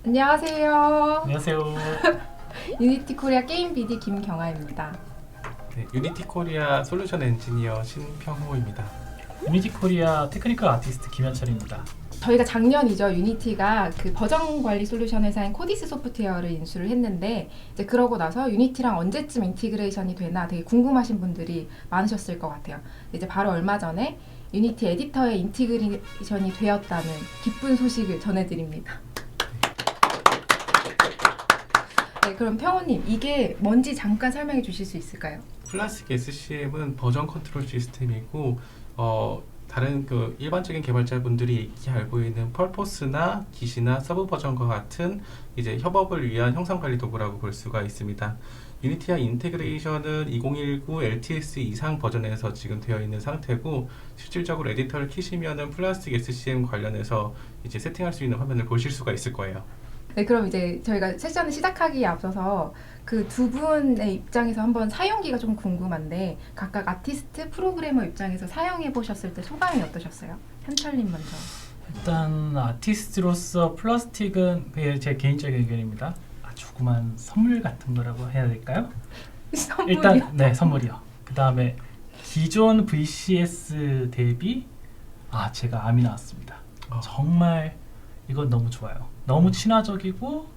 안녕하세요. 안녕하세요. 유니티 코리아 게임 BD 김경아입니다. 네, 유니티 코리아 솔루션 엔지니어 신평호입니다. 유니티 코리아 테크니컬 아티스트 김현철입니다. 저희가 작년이죠. 유니티가 그 버전 관리 솔루션 회사인 코디스 소프트웨어를 인수를 했는데 이제 그러고 나서 유니티랑 언제쯤 인티그레이션이 되나 되게 궁금하신 분들이 많으셨을 것 같아요. 이제 바로 얼마 전에 유니티 에디터에 인티그레이션이 되었다는 기쁜 소식을 전해드립니다. 네, 그럼 평호님 이게 뭔지 잠깐 설명해 주실 수 있을까요? 플라스틱 SCM은 버전 컨트롤 시스템이고 다른 그 일반적인 개발자분들이 익히 알고 있는 펄포스나 기시나 서브 버전과 같은 이제 협업을 위한 형상 관리 도구라고 볼 수가 있습니다. 유니티와 인테그레이션은 2019 LTS 이상 버전에서 지금 되어 있는 상태고 실질적으로 에디터를 키시면은 플라스틱 SCM 관련해서 이제 세팅할 수 있는 화면을 보실 수가 있을 거예요. 네, 그럼 이제 저희가 세션을 시작하기에 앞서서 그 두 분의 입장에서 한번 사용기가 좀 궁금한데 각각 아티스트, 프로그래머 입장에서 사용해 보셨을 때 소감이 어떠셨어요? 현철님 먼저. 일단 아티스트로서 플라스틱은 그게 제 개인적인 의견입니다. 조그만 선물 같은 거라고 해야 될까요? 선물이요? 일단 네, 선물이요. 그 다음에 기존 VCS 대비 제가 암이 나왔습니다. 정말 이건 너무 좋아요. 너무 친화적이고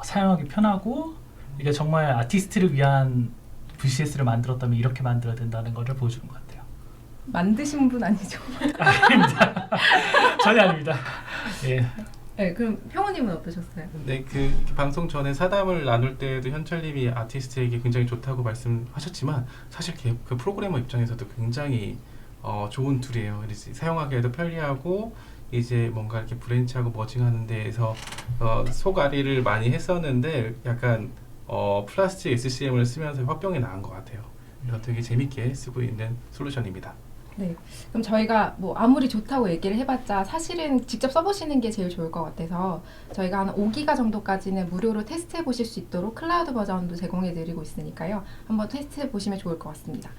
사용하기 편하고 이게 정말 아티스트를 위한 VCS를 만들었다면 이렇게 만들어야 된다는 것을 보여주는 것 같아요. 만드신 분 아니죠? 아닙니다. 전혀 아닙니다. 예. 네, 그럼 평호님은 어떠셨어요? 네, 그 방송 전에 사담을 나눌 때도 현철님이 아티스트에게 굉장히 좋다고 말씀하셨지만 사실 그 프로그래머 입장에서도 굉장히 좋은 툴이에요. 그래서 사용하기에도 편리하고 이제 뭔가 이렇게 브랜치하고 머징하는 데에서 속앓이를 많이 했었는데 약간 플라스틱 SCM을 쓰면서 화병이 나은 것 같아요. 그래서 되게 재밌게 쓰고 있는 솔루션입니다. 네, 그럼 저희가 뭐 아무리 좋다고 얘기를 해봤자 사실은 직접 써보시는 게 제일 좋을 것 같아서 저희가 한 5기가 정도까지는 무료로 테스트해 보실 수 있도록 클라우드 버전도 제공해 드리고 있으니까요. 한번 테스트해 보시면 좋을 것 같습니다.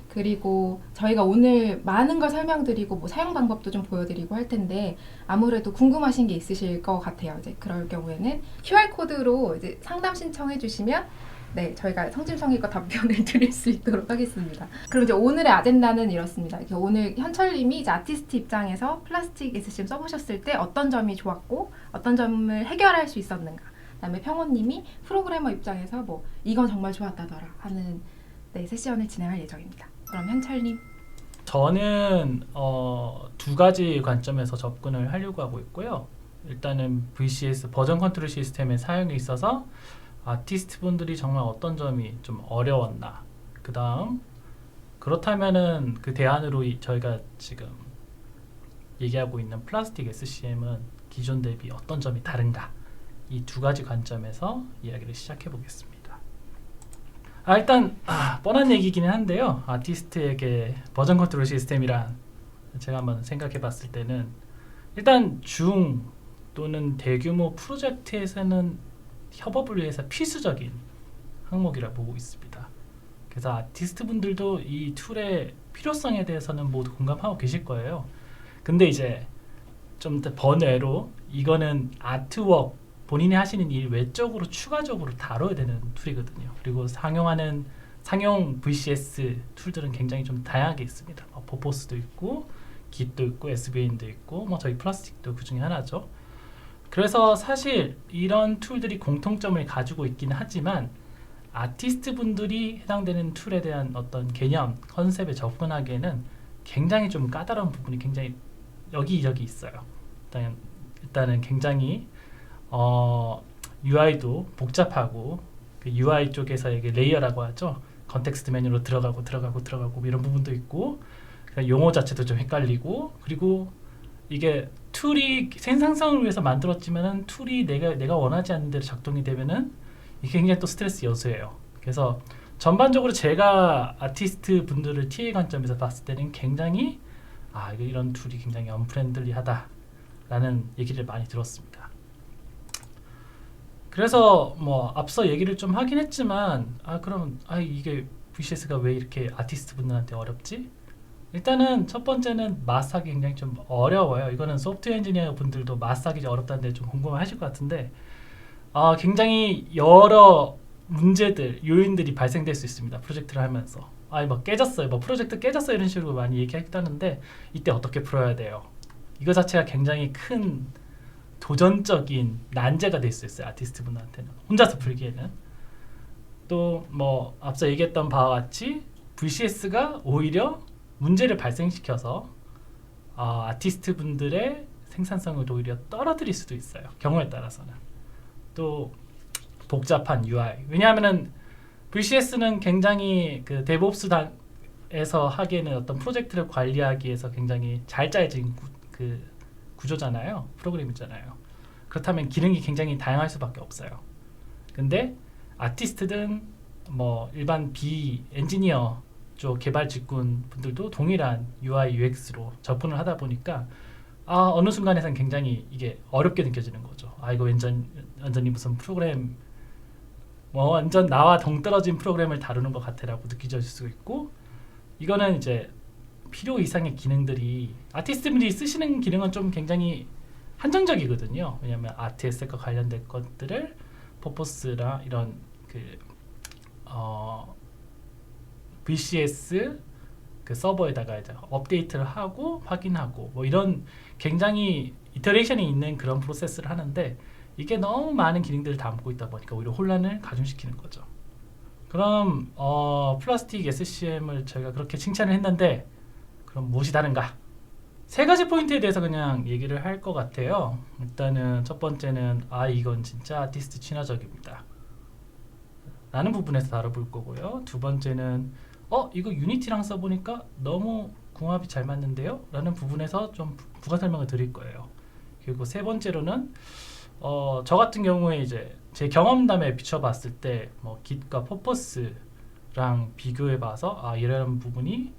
그리고 저희가 오늘 많은 걸 설명드리고 뭐 사용 방법도 좀 보여드리고 할 텐데 아무래도 궁금하신 게 있으실 것 같아요. 이제 그럴 경우에는 QR코드로 이제 상담 신청해 주시면 네, 저희가 성심성의껏 답변을 드릴 수 있도록 하겠습니다. 그럼 이제 오늘의 아젠다는 이렇습니다. 이렇게 오늘 현철님이 이제 아티스트 입장에서 플라스틱 SCM 써보셨을 때 어떤 점이 좋았고 어떤 점을 해결할 수 있었는가. 그다음에 평호님이 프로그래머 입장에서 뭐 이건 정말 좋았다더라 하는 네, 세션을 진행할 예정입니다. 그럼 현철님. 저는 두 가지 관점에서 접근을 하려고 하고 있고요. 일단은 VCS 버전 컨트롤 시스템의 사용에 있어서 아티스트 분들이 정말 어떤 점이 좀 어려웠나, 그 다음 그렇다면은 그 대안으로 저희가 지금 얘기하고 있는 플라스틱 SCM은 기존 대비 어떤 점이 다른가, 이 두 가지 관점에서 이야기를 시작해 보겠습니다. 일단 뻔한 얘기기는 한데요. 아티스트에게 버전 컨트롤 시스템이란 제가 한번 생각해 봤을 때는 일단 중 또는 대규모 프로젝트에서는 협업을 위해서 필수적인 항목이라 보고 있습니다. 그래서 아티스트 분들도 이 툴의 필요성에 대해서는 모두 공감하고 계실 거예요. 근데 이제 좀 더 번외로 이거는 아트웍, 본인이 하시는 일 외적으로 추가적으로 다뤄야 되는 툴이거든요. 그리고 상용 VCS 툴들은 굉장히 좀 다양하게 있습니다. 포포스도 있고 깃도 있고 SVN도 있고 저희 플라스틱도 그 중에 하나죠. 그래서 사실 이런 툴들이 공통점을 가지고 있긴 하지만 아티스트 분들이 해당되는 툴에 대한 어떤 개념, 컨셉에 접근하기에는 굉장히 좀 까다로운 부분이 굉장히 여기저기 있어요. 일단은 굉장히 UI도 복잡하고 그 UI 쪽에서 이게 레이어라고 하죠. 컨텍스트 메뉴로 들어가고 이런 부분도 있고 용어 자체도 좀 헷갈리고 그리고 이게 툴이 생산성을 위해서 만들었지만은 툴이 내가 원하지 않는 대로 작동이 되면은 이게 굉장히 또 스트레스 요소예요. 그래서 전반적으로 제가 아티스트 분들을 TA 관점에서 봤을 때는 굉장히 이런 툴이 굉장히 언프렌들리하다라는 얘기를 많이 들었습니다. 그래서 앞서 얘기를 좀 하긴 했지만 그럼 이게 VCS가 왜 이렇게 아티스트 분들한테 어렵지? 일단은 첫 번째는 마스하기 굉장히 좀 어려워요. 이거는 소프트웨어 엔지니어 분들도 마스하기 어렵다는데 좀 궁금하실 것 같은데 굉장히 여러 문제들, 요인들이 발생될 수 있습니다. 프로젝트를 하면서 뭐 깨졌어요, 뭐 프로젝트 깨졌어요 이런 식으로 많이 얘기하기도 하는데 이때 어떻게 풀어야 돼요? 이거 자체가 굉장히 큰 도전적인 난제가 될 수 있어요. 아티스트 분들한테는 혼자서 풀기에는. 또 뭐 앞서 얘기했던 바와 같이 VCS가 오히려 문제를 발생시켜서 아티스트 분들의 생산성을 오히려 떨어뜨릴 수도 있어요. 경우에 따라서는. 또 복잡한 UI. 왜냐하면은 VCS는 굉장히 그 데브옵스에서 하기에는 어떤 프로젝트를 관리하기 위해서 굉장히 잘 짜여진 그 구조잖아요. 프로그램이잖아요. 그렇다면 기능이 굉장히 다양할 수밖에 없어요. 근데 아티스트든 뭐 일반 엔지니어 쪽 개발 직군 분들도 동일한 UI, UX로 접근을 하다 보니까 어느 순간에선 굉장히 이게 어렵게 느껴지는 거죠. 이거 완전히 무슨 프로그램 완전 나와 동떨어진 프로그램을 다루는 것 같아라고 느껴질 수 있고, 이거는 이제 필요 이상의 기능들이 아티스트분들이 쓰시는 기능은 좀 굉장히 한정적이거든요. 왜냐하면 RTS과 관련된 것들을 퍼포스랑 이런 VCS 그 서버에다가 이제 업데이트를 하고 확인하고 뭐 이런 굉장히 이터레이션이 있는 그런 프로세스를 하는데, 이게 너무 많은 기능들을 담고 있다 보니까 오히려 혼란을 가중시키는 거죠. 그럼 플라스틱 SCM을 저희가 그렇게 칭찬을 했는데 그럼 무엇이 다른가? 세 가지 포인트에 대해서 그냥 얘기를 할 것 같아요. 일단은 첫 번째는 이건 진짜 아티스트 친화적입니다 라는 부분에서 다뤄볼 거고요. 두 번째는 이거 유니티랑 써보니까 너무 궁합이 잘 맞는데요? 라는 부분에서 좀 부가 설명을 드릴 거예요. 그리고 세 번째로는 저 같은 경우에 이제 제 경험담에 비춰봤을 때 뭐 Git과 퍼포스랑 비교해봐서 이런 부분이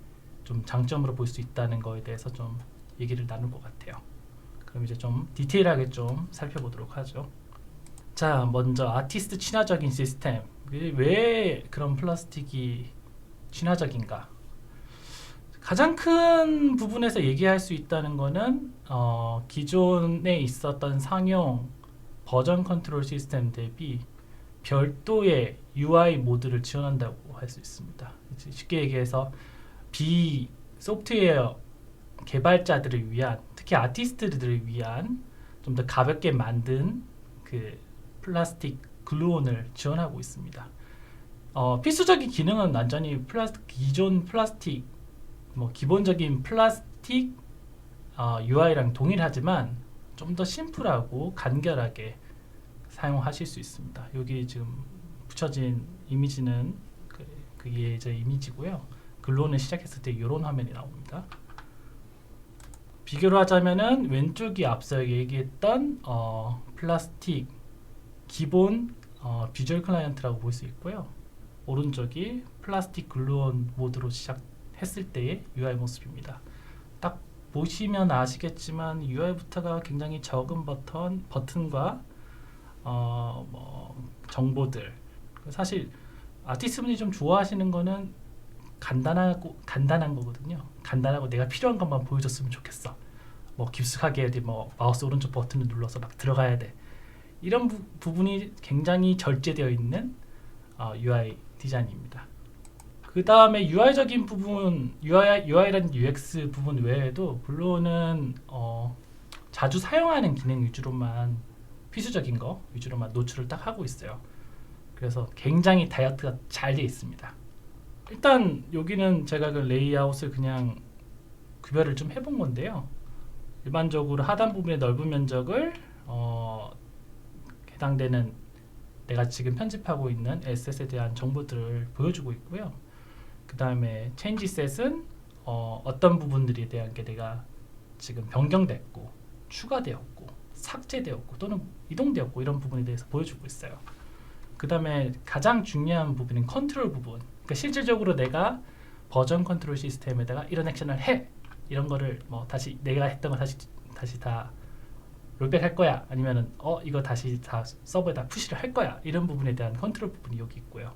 좀 장점으로 볼 수 있다는 거에 대해서 좀 얘기를 나눌 것 같아요. 그럼 이제 좀 디테일하게 좀 살펴보도록 하죠. 자, 먼저 아티스트 친화적인 시스템. 왜 그런 플라스틱이 친화적인가? 가장 큰 부분에서 얘기할 수 있다는 거는 기존에 있었던 상용 버전 컨트롤 시스템 대비 별도의 UI 모드를 지원한다고 할 수 있습니다. 쉽게 얘기해서 소프트웨어 개발자들을 위한, 특히 아티스트들을 위한 좀 더 가볍게 만든 그 플라스틱 글루온을 지원하고 있습니다. 필수적인 기능은 완전히 기존 플라스틱 기본적인 플라스틱 UI랑 동일하지만 좀 더 심플하고 간결하게 사용하실 수 있습니다. 여기 지금 붙여진 이미지는 그게 제 이미지고요. 글로는 시작했을 때 이런 화면이 나옵니다. 비교를 하자면은 왼쪽이 앞서 얘기했던 플라스틱 기본 비주얼 클라이언트라고 볼 수 있고요. 오른쪽이 플라스틱 글루온 모드로 시작했을 때의 UI 모습입니다. 딱 보시면 아시겠지만 UI부터가 굉장히 적은 버튼과 정보들. 사실 아티스트분이 좀 좋아하시는 거는 간단한 거거든요. 간단하고 내가 필요한 것만 보여줬으면 좋겠어. 깊숙하게 마우스 오른쪽 버튼을 눌러서 막 들어가야 돼. 이런 부분이 굉장히 절제되어 있는 UI 디자인입니다. 그 다음에 UI적인 부분, UI라는 UX 부분 외에도 물론은 자주 사용하는 기능 위주로만, 필수적인 거 위주로만 노출을 딱 하고 있어요. 그래서 굉장히 다이어트가 잘 되어 있습니다. 일단 여기는 제가 그 레이아웃을 그냥 구별을 좀 해본 건데요. 일반적으로 하단 부분의 넓은 면적을 해당되는 내가 지금 편집하고 있는 에셋에 대한 정보들을 보여주고 있고요. 그 다음에 체인지 셋은 어떤 부분들에 대한 게 내가 지금 변경됐고 추가되었고 삭제되었고 또는 이동되었고 이런 부분에 대해서 보여주고 있어요. 그 다음에 가장 중요한 부분인 컨트롤 부분, 그러니까 실질적으로 내가 버전 컨트롤 시스템에다가 이런 액션을 해, 이런 거를 다시 내가 했던 거 다시 다 롤백 할 거야, 아니면은 이거 다시 다 서버에다 푸시를 할 거야, 이런 부분에 대한 컨트롤 부분이 여기 있고요.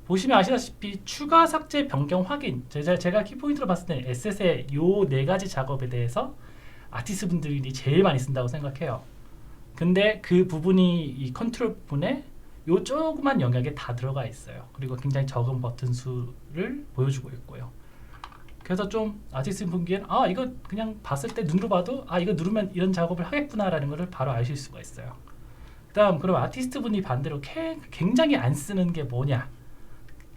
보시면 아시다시피 추가, 삭제, 변경, 확인, 제가 키포인트로 봤을 때는 에셋의 요 네 가지 작업에 대해서 아티스트 분들이 제일 많이 쓴다고 생각해요. 근데 그 부분이 이 컨트롤 부분에 요 조그만 영역에 다 들어가 있어요. 그리고 굉장히 적은 버튼 수를 보여주고 있고요. 그래서 좀 아티스트 분기엔 이거 그냥 봤을 때 눈으로 봐도 이거 누르면 이런 작업을 하겠구나라는 것을 바로 아실 수가 있어요. 그다음 그럼 아티스트 분이 반대로 굉장히 안 쓰는 게 뭐냐,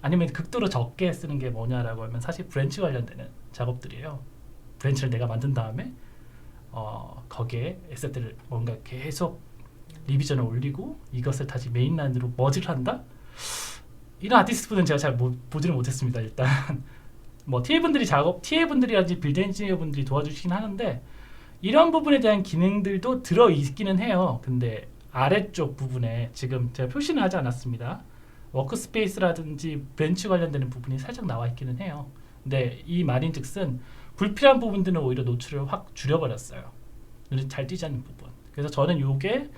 아니면 극도로 적게 쓰는 게 뭐냐라고 하면 사실 브랜치 관련되는 작업들이에요. 브랜치를 내가 만든 다음에 거기에 에셋들을 뭔가 계속 리비전을 올리고 이것을 다시 메인라인으로 머지를 한다? 이런 아티스트 분은 제가 잘 보지는 못했습니다. 일단 뭐 TA분들이라든지 빌드 엔지니어 분들이 도와주시긴 하는데 이런 부분에 대한 기능들도 들어있기는 해요. 근데 아래쪽 부분에 지금 제가 표시는 하지 않았습니다. 워크스페이스라든지 벤치 관련되는 부분이 살짝 나와 있기는 해요. 근데 이 말인즉슨 불필요한 부분들은 오히려 노출을 확 줄여버렸어요. 눈에 잘 띄지 않는 부분. 그래서 저는 이게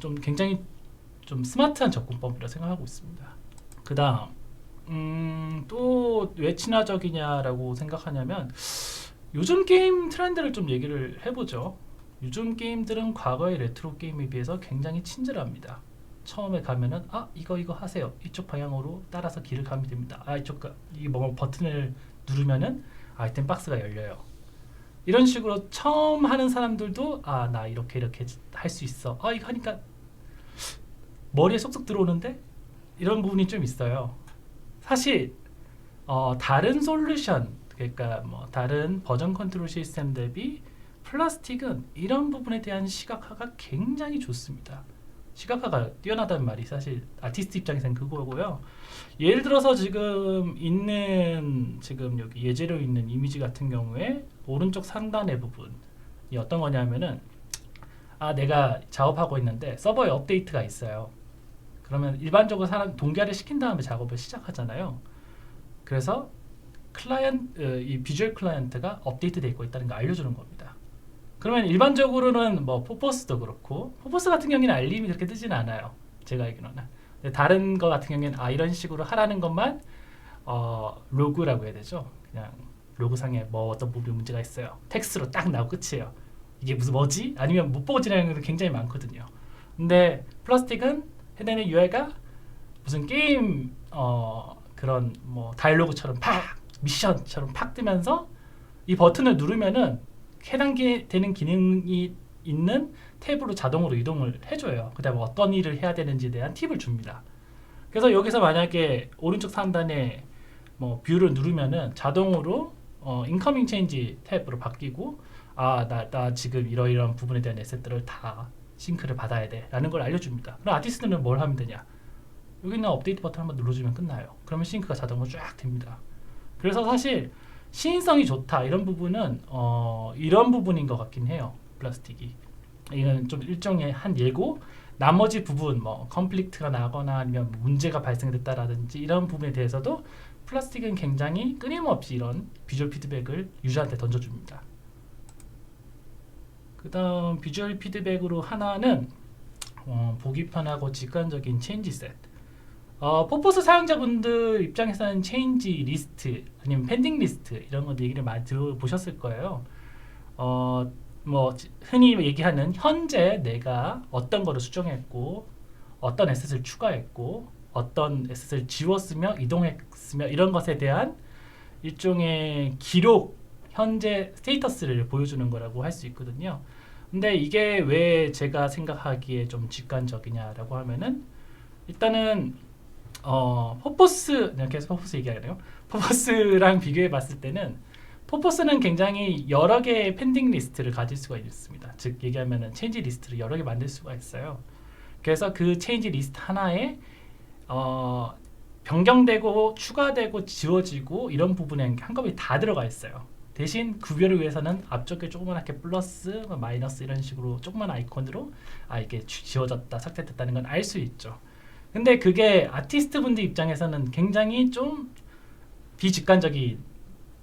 좀 굉장히 좀 스마트한 접근법이라고 생각하고 있습니다. 그 다음 또 왜 친화적이냐라고 생각하냐면 요즘 게임 트렌드를 좀 얘기를 해보죠. 요즘 게임들은 과거의 레트로 게임에 비해서 굉장히 친절합니다. 처음에 가면은 이거 하세요. 이쪽 방향으로 따라서 길을 가면 됩니다. 이 버튼을 누르면은 아이템 박스가 열려요. 이런 식으로 처음 하는 사람들도 나 이렇게 할 수 있어. 이거 하니까 머리에 쏙쏙 들어오는데 이런 부분이 좀 있어요. 사실 다른 솔루션, 그러니까 뭐 다른 버전 컨트롤 시스템 대비 플라스틱은 이런 부분에 대한 시각화가 굉장히 좋습니다. 시각화가 뛰어나다는 말이 사실 아티스트 입장에서는 그거고요. 예를 들어서 지금 여기 예제로 있는 이미지 같은 경우에 오른쪽 상단의 부분이 어떤 거냐면은 내가 작업하고 있는데 서버에 업데이트가 있어요. 그러면 일반적으로 동기화를 시킨 다음에 작업을 시작하잖아요. 그래서 이 비주얼 클라이언트가 업데이트되어 있다는 걸 알려주는 겁니다. 그러면 일반적으로는 뭐 포포스도 그렇고, 포포스 같은 경우에는 알림이 그렇게 뜨지는 않아요. 제가 알기로는. 다른 거 같은 경우에는 이런 식으로 하라는 것만 로그라고 해야 되죠. 그냥 로그상에 어떤 부분에 문제가 있어요. 텍스트로 딱 나오고 끝이에요. 이게 뭐지? 아니면 못 보고 지나가는 것도 굉장히 많거든요. 근데 플라스틱은 해당의 UI가 무슨 게임 그런 뭐 다이alo그처럼 미션처럼 뜨면서 이 버튼을 누르면은 해당되는 기능이 있는 탭으로 자동으로 이동을 해줘요. 그다음에 어떤 일을 해야 되는지에 대한 팁을 줍니다. 그래서 여기서 만약에 오른쪽 상단에 뷰를 누르면은 자동으로 인커밍 체인지 탭으로 바뀌고 나 지금 이러이러한 부분에 대한 에셋들을 다 싱크를 받아야 돼 라는 걸 알려줍니다. 그럼 아티스트는 뭘 하면 되냐? 여기 있는 업데이트 버튼 한번 눌러주면 끝나요. 그러면 싱크가 자동으로 쫙 됩니다. 그래서 사실 시인성이 좋다 이런 부분은 이런 부분인 것 같긴 해요. 플라스틱이 이건 좀 일종의 한 예고, 나머지 부분 컨플릭트가 나거나 아니면 문제가 발생됐다라든지 이런 부분에 대해서도 플라스틱은 굉장히 끊임없이 이런 비주얼 피드백을 유저한테 던져줍니다. 그 다음 비주얼 피드백으로 하나는 보기 편하고 직관적인 체인지 셋. 포포스 사용자분들 입장에서는 체인지 리스트 아니면 펜딩 리스트 이런 것 얘기를 많이 들어보셨을 거예요. 흔히 얘기하는 현재 내가 어떤 거를 수정했고 어떤 에셋을 추가했고 어떤 에셋을 지웠으며 이동했으며 이런 것에 대한 일종의 기록, 현재 스테이터스를 보여주는 거라고 할 수 있거든요. 근데 이게 왜 제가 생각하기에 좀 직관적이냐라고 하면은 일단은 포포스, 계속 포포스 얘기하네요. 포포스랑 비교해 봤을 때는 포포스는 굉장히 여러 개의 펜딩 리스트를 가질 수가 있습니다. 즉 얘기하면은 체인지 리스트를 여러 개 만들 수가 있어요. 그래서 그 체인지 리스트 하나에 변경되고 추가되고 지워지고 이런 부분에 한꺼번에 다 들어가 있어요. 대신 구별을 위해서는 앞쪽에 조그맣게 플러스, 마이너스 이런 식으로 조그만 아이콘으로 이게 지워졌다, 삭제됐다는 건 알 수 있죠. 근데 그게 아티스트 분들 입장에서는 굉장히 좀 비직관적인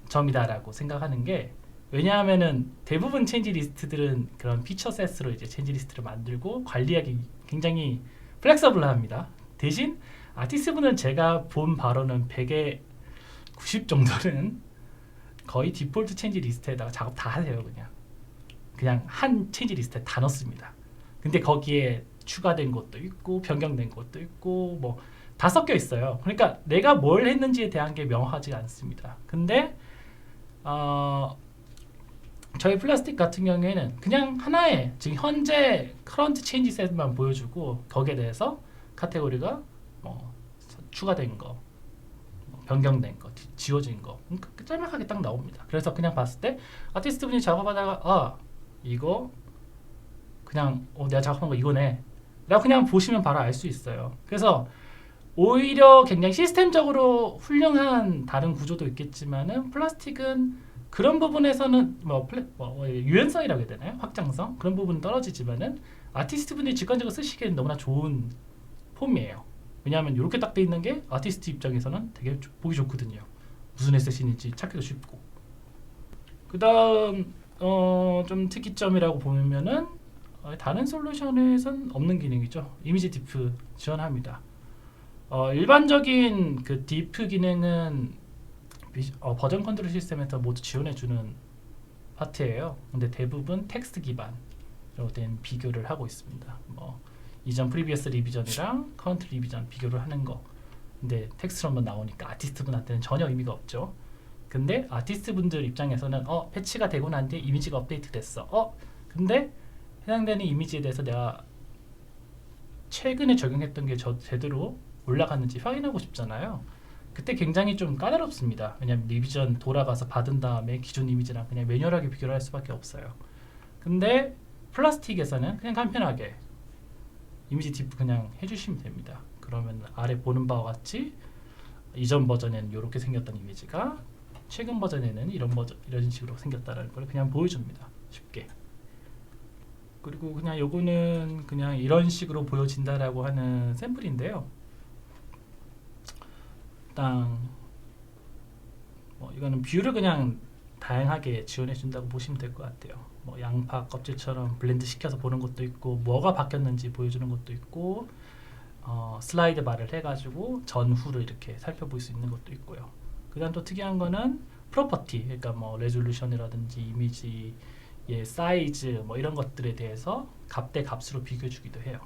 점이다라고 생각하는 게, 왜냐하면은 대부분 체인지 리스트들은 그런 피처 셋으로 이제 체인지 리스트를 만들고 관리하기 굉장히 플렉서블합니다. 대신 아티스트 분은 제가 본 바로는 100에 90 정도는 거의 디폴트 체인지 리스트에다가 작업 다 하세요. 그냥 한 체인지 리스트에 다 넣습니다. 근데 거기에 추가된 것도 있고 변경된 것도 있고 뭐 다 섞여 있어요. 그러니까 내가 뭘 했는지에 대한 게 명확하지 않습니다. 근데 저희 플라스틱 같은 경우에는 그냥 하나의 지금 현재 커런트 체인지 셋만 보여주고 거기에 대해서 카테고리가 뭐 추가된 거, 뭐 변경된 거, 지워진 거 짤막하게 딱 나옵니다. 그래서 그냥 봤을 때 아티스트 분이 작업하다가 이거 그냥 내가 작업한 거 이거네 라고 그냥 보시면 바로 알 수 있어요. 그래서 오히려 굉장히 시스템적으로 훌륭한 다른 구조도 있겠지만은 플라스틱은 그런 부분에서는 유연성이라고 해야 되나요? 확장성 그런 부분은 떨어지지만은 아티스트 분이 직관적으로 쓰시기에는 너무나 좋은 폼이에요. 왜냐하면 이렇게 딱 돼 있는 게 아티스트 입장에서는 되게 보기 좋거든요. 무슨 에셋인지 찾기도 쉽고. 그다음 좀 특이점이라고 보면은 다른 솔루션에선 없는 기능이죠. 이미지 디프 지원합니다. 일반적인 그 디프 기능은 버전 컨트롤 시스템에서 모두 지원해주는 파트예요. 근데 대부분 텍스트 기반으로 된 비교를 하고 있습니다. 뭐 이전 프리비어스 리비전이랑 커런트 리비전 비교를 하는 거. 근데 텍스트로만 나오니까 아티스트 분한테는 전혀 의미가 없죠. 근데 아티스트 분들 입장에서는 패치가 되고 난 뒤에 이미지가 업데이트 됐어. 근데 해당되는 이미지에 대해서 내가 최근에 적용했던 게 제대로 올라갔는지 확인하고 싶잖아요. 그때 굉장히 좀 까다롭습니다. 왜냐하면 리비전 돌아가서 받은 다음에 기존 이미지랑 그냥 매뉴얼하게 비교를 할 수밖에 없어요. 근데 플라스틱에서는 그냥 간편하게 이미지 디프 그냥 해주시면 됩니다. 그러면 아래 보는 바와 같이 이전 버전에는 이렇게 생겼던 이미지가 최근 버전에는 이런 식으로 생겼다는 걸 그냥 보여줍니다. 쉽게. 그리고 그냥 요거는 그냥 이런 식으로 보여진다라고 하는 샘플인데요. 일단 이거는 뷰를 그냥 다양하게 지원해 준다고 보시면 될 것 같아요. 뭐 양파 껍질처럼 블렌드 시켜서 보는 것도 있고 뭐가 바뀌었는지 보여주는 것도 있고 슬라이드 바를 해가지고 전후를 이렇게 살펴볼 수 있는 것도 있고요. 그다음 또 특이한 거는 프로퍼티, 그러니까 뭐 레졸루션이라든지 이미지의 사이즈 뭐 이런 것들에 대해서 값 대 값으로 비교해 주기도 해요.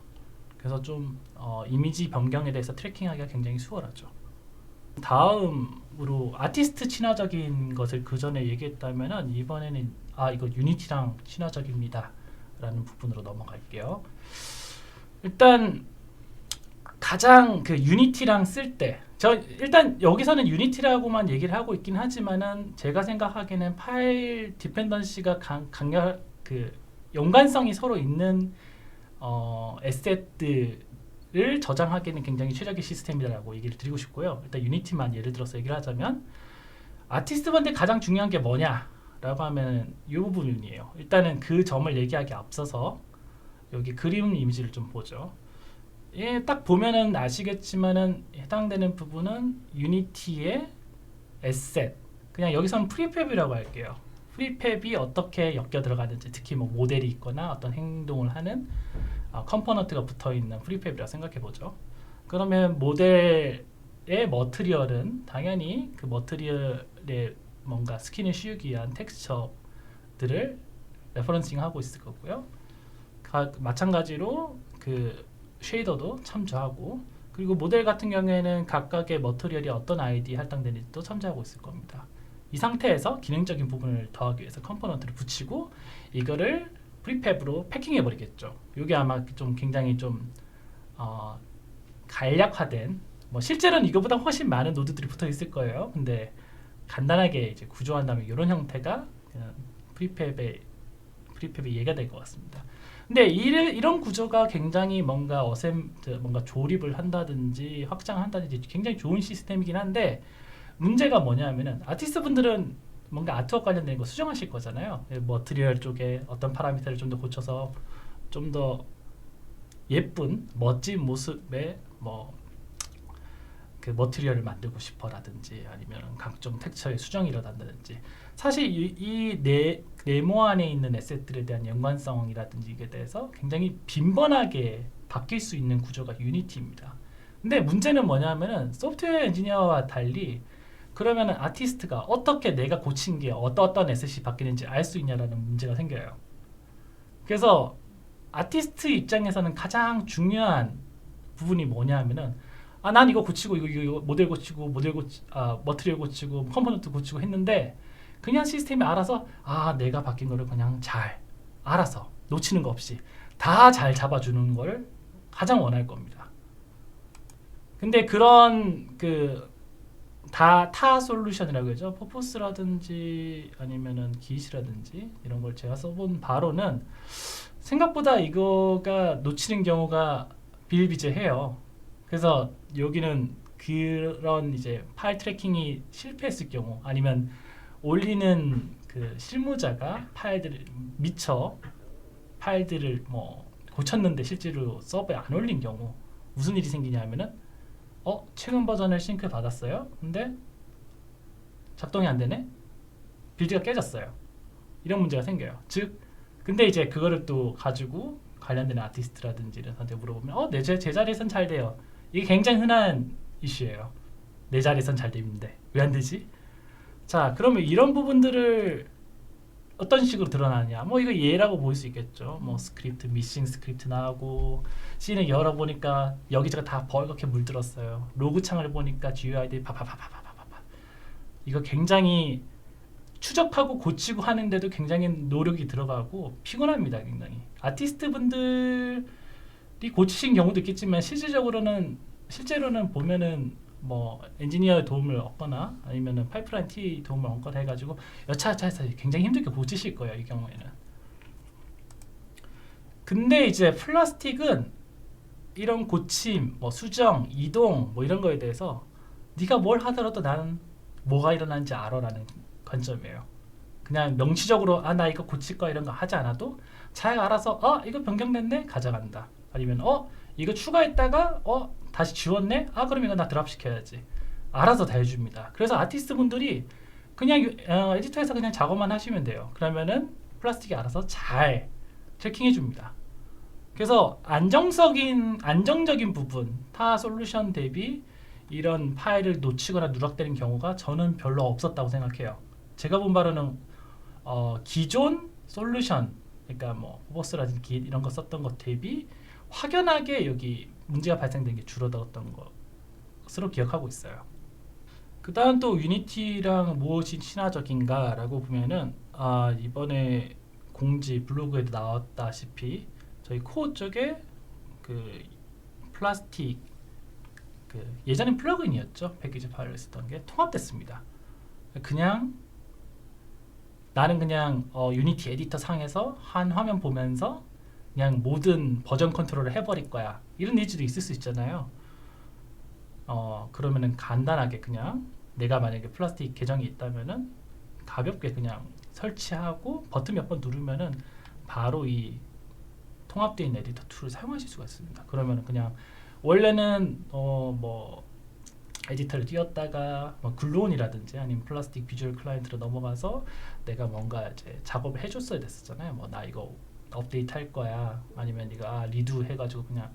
그래서 좀 이미지 변경에 대해서 트래킹하기가 굉장히 수월하죠. 다음으로 아티스트 친화적인 것을 그 전에 얘기했다면은 이번에는 이거 유니티랑 친화적입니다 라는 부분으로 넘어갈게요. 일단 가장 그 유니티랑 쓸 때 일단 여기서는 유니티라고만 얘기를 하고 있긴 하지만은 제가 생각하기에는 파일 디펜던시가 강렬 그 연관성이 서로 있는 에셋들을 저장하기에는 굉장히 최적의 시스템이라고 얘기를 드리고 싶고요. 일단 유니티만 예를 들어서 얘기를 하자면 아티스트분한테 가장 중요한 게 뭐냐라고 하면 이 부분이에요. 일단은 그 점을 얘기하기 앞서서 여기 그림 이미지를 좀 보죠. 딱 보면은 아시겠지만은 해당되는 부분은 유니티의 에셋. 그냥 여기서는 프리팹이라고 할게요. 프리팹이 어떻게 엮여 들어가는지, 특히 뭐 모델이 있거나 어떤 행동을 하는 컴포넌트가 붙어 있는 프리팹이라고 생각해 보죠. 그러면 모델의 머티리얼은 당연히 그 머티리얼에 뭔가 스킨을 씌우기 위한 텍스처들을 레퍼런싱하고 있을 거고요. 마찬가지로 그 쉐이더도 참조하고, 그리고 모델 같은 경우에는 각각의 머티리얼이 어떤 아이디에 할당되는지도 참조하고 있을 겁니다. 이 상태에서 기능적인 부분을 더하기 위해서 컴포넌트를 붙이고 이거를 프리팹으로 패킹해 버리겠죠. 이게 아마 좀 굉장히 좀 간략화된, 뭐 실제로는 이거보다 훨씬 많은 노드들이 붙어 있을 거예요. 근데 간단하게 이제 구조한다면 이런 형태가 그냥 프리팹의 예가 될 것 같습니다. 근데 이런 구조가 굉장히 뭔가 뭔가 조립을 한다든지 확장한다든지 굉장히 좋은 시스템이긴 한데, 문제가 뭐냐면은 아티스트 분들은 뭔가 아트웍 관련된 거 수정하실 거잖아요. 머티리얼 쪽에 어떤 파라미터를 좀 더 고쳐서 좀 더 예쁜 멋진 모습의 그 머티리얼을 만들고 싶어라든지 아니면 각종 텍스처의 수정이 일어난다든지, 사실 이 네모 안에 있는 에셋들에 대한 연관성이라든지 이게 대해서 굉장히 빈번하게 바뀔 수 있는 구조가 유니티입니다. 근데 문제는 뭐냐면은 소프트웨어 엔지니어와 달리 그러면 아티스트가 어떻게 내가 고친 게 어떤 에셋이 바뀌는지 알 수 있냐라는 문제가 생겨요. 그래서 아티스트 입장에서는 가장 중요한 부분이 뭐냐 하면은 난 이거 고치고 이거 모델 고치고 머티리얼 고치고 컴포넌트 고치고 했는데 그냥 시스템이 알아서 내가 바뀐 거를 그냥 잘 알아서 놓치는 거 없이 다 잘 잡아주는 걸 가장 원할 겁니다. 근데 그런 타 솔루션이라고 하죠. 퍼포스라든지 아니면은 기시라든지 이런 걸 제가 써본 바로는 생각보다 이거가 놓치는 경우가 비일비재해요. 그래서 여기는 그런 이제 파일 트래킹이 실패했을 경우 아니면 올리는 그 실무자가 파일들을 뭐 고쳤는데 실제로 서버에 안 올린 경우 무슨 일이 생기냐면은 최근 버전을 싱크 받았어요. 근데 작동이 안 되네. 빌드가 깨졌어요. 이런 문제가 생겨요. 즉 근데 이제 그거를 또 가지고 관련된 아티스트라든지 이런 사람한테 물어보면 제 자리에선 잘 돼요. 이게 굉장히 흔한 이슈예요. 내 자리에선 잘 되는데 왜 안 되지? 자, 그러면 이런 부분들을 어떤 식으로 드러나냐? 뭐 이거 예라고 볼 수 있겠죠. 뭐 스크립트, 미싱 스크립트 나오고 C는 열어보니까 여기저기 다 벌겋게 물들었어요. 로그 창을 보니까 GUID 파파파파파파파. 이거 굉장히 추적하고 고치고 하는데도 굉장히 노력이 들어가고 피곤합니다. 굉장히 아티스트 분들이 고치신 경우도 있겠지만 실제로는 보면은 뭐 엔지니어의 도움을 얻거나 아니면은 파이프라인 T 도움을 얻거나 해가지고 여차저차해서 굉장히 힘들게 고치실 거예요. 이 경우에는. 근데 이제 플라스틱은 이런 고침, 뭐 수정, 이동 뭐 이런 거에 대해서 네가 뭘 하더라도 나는 뭐가 일어나는지 알아라는 관점이에요. 그냥 명시적으로 나 이거 고칠 거야 이런 거 하지 않아도 잘 알아서 이거 변경됐네 가져간다. 아니면 이거 추가했다가 다시 지웠네? 그럼 이거 나 드랍 시켜야지. 알아서 다 해줍니다. 그래서 아티스트 분들이 그냥 에디터에서 그냥 작업만 하시면 돼요. 그러면은 플라스틱이 알아서 잘 트래킹 해줍니다. 그래서 안정적인 부분, 타 솔루션 대비 이런 파일을 놓치거나 누락되는 경우가 저는 별로 없었다고 생각해요. 제가 본 바로는 기존 솔루션, 그러니까 뭐 포버스라든지 이런 거 썼던 것 대비 확연하게 여기 문제가 발생된 게 줄어들었던 것으로 기억하고 있어요. 그 다음 또 유니티랑 무엇이 친화적인가 라고 보면은 이번에 공지 블로그에도 나왔다시피 저희 코어 쪽에 그 플라스틱 예전엔 플러그인이었죠. 패키지 파일을 쓰던 게 통합됐습니다. 나는 그냥 유니티 에디터 상에서 한 화면 보면서 그냥 모든 버전 컨트롤을 해버릴 거야. 이런 니즈도 있을 수 있잖아요. 그러면은 간단하게 그냥 내가 만약에 플라스틱 계정이 있다면은 가볍게 그냥 설치하고 버튼 몇 번 누르면은 바로 이 통합되어 있는 에디터 툴을 사용하실 수가 있습니다. 그러면은 그냥 원래는 뭐 에디터를 띄웠다가 뭐 글루온이라든지 아니면 플라스틱 비주얼 클라이언트로 넘어가서 내가 뭔가 이제 작업을 해줬어야 됐었잖아요. 뭐 나 이거 업데이트 할 거야. 아니면 이거 리두 해가지고 그냥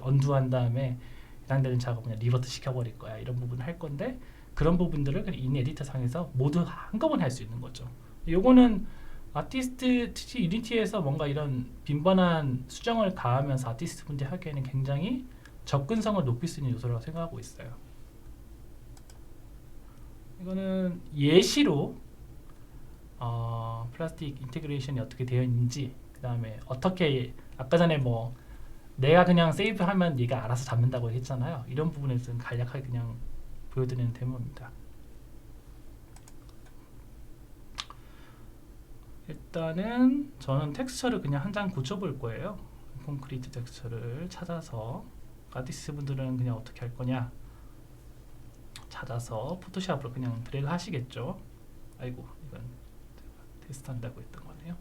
언두 한 다음에 해당되는 작업 그냥 리버트 시켜버릴 거야. 이런 부분을 할 건데 그런 부분들을 그냥 인 에디터 상에서 모두 한꺼번에 할 수 있는 거죠. 요거는 아티스트 유니티에서 뭔가 이런 빈번한 수정을 가하면서 아티스트 분들이 하기에는 굉장히 접근성을 높일 수 있는 요소라고 생각하고 있어요. 이거는 예시로 플라스틱 인테그레이션이 어떻게 되어 있는지, 그 다음에 어떻게 아까 전에 뭐 내가 그냥 세이브하면 얘가 알아서 잡는다고 했잖아요. 이런 부분에서는 간략하게 그냥 보여드리는 데모입니다. 일단은 저는 텍스처를 그냥 한 장 고쳐볼 거예요. 콘크리트 텍스처를 찾아서 아티스트 분들은 그냥 어떻게 할 거냐 찾아서 포토샵으로 그냥 드래그 하시겠죠. 아이고 이건 테스트 한다고 했던 거네요.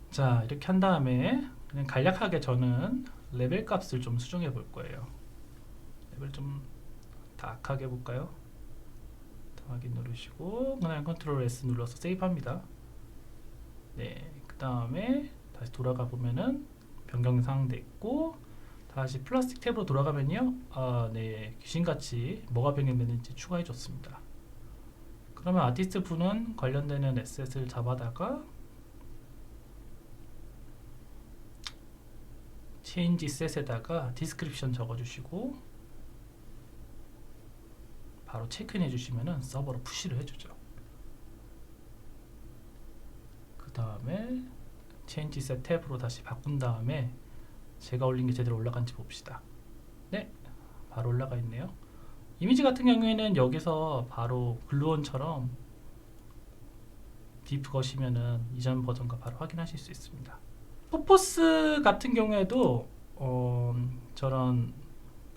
자 이렇게 한 다음에 그냥 간략하게 저는 레벨 값을 좀 수정해 볼 거예요. 레벨 좀 다크하게 해볼까요? 확인 누르시고 그냥 컨트롤 S 눌러서 세이브 합니다. 네, 그 다음에 다시 돌아가 보면은 변경사항 됐고 다시 플라스틱 탭으로 돌아가면요, 네, 귀신같이 뭐가 변경됐는지 추가해 줬습니다. 그러면 아티스트 분은 관련되는 에셋을 잡아다가 체인지 셋에다가 디스크립션 적어주시고 바로 체크인해 주시면은 서버로 푸시를 해주죠. 그 다음에 체인지 셋 탭으로 다시 바꾼 다음에 제가 올린 게 제대로 올라간지 봅시다. 네, 바로 올라가 있네요. 이미지 같은 경우에는 여기서 바로 글루온처럼 디프 거시면은 이전 버전과 바로 확인하실 수 있습니다. 포포스 같은 경우에도 저런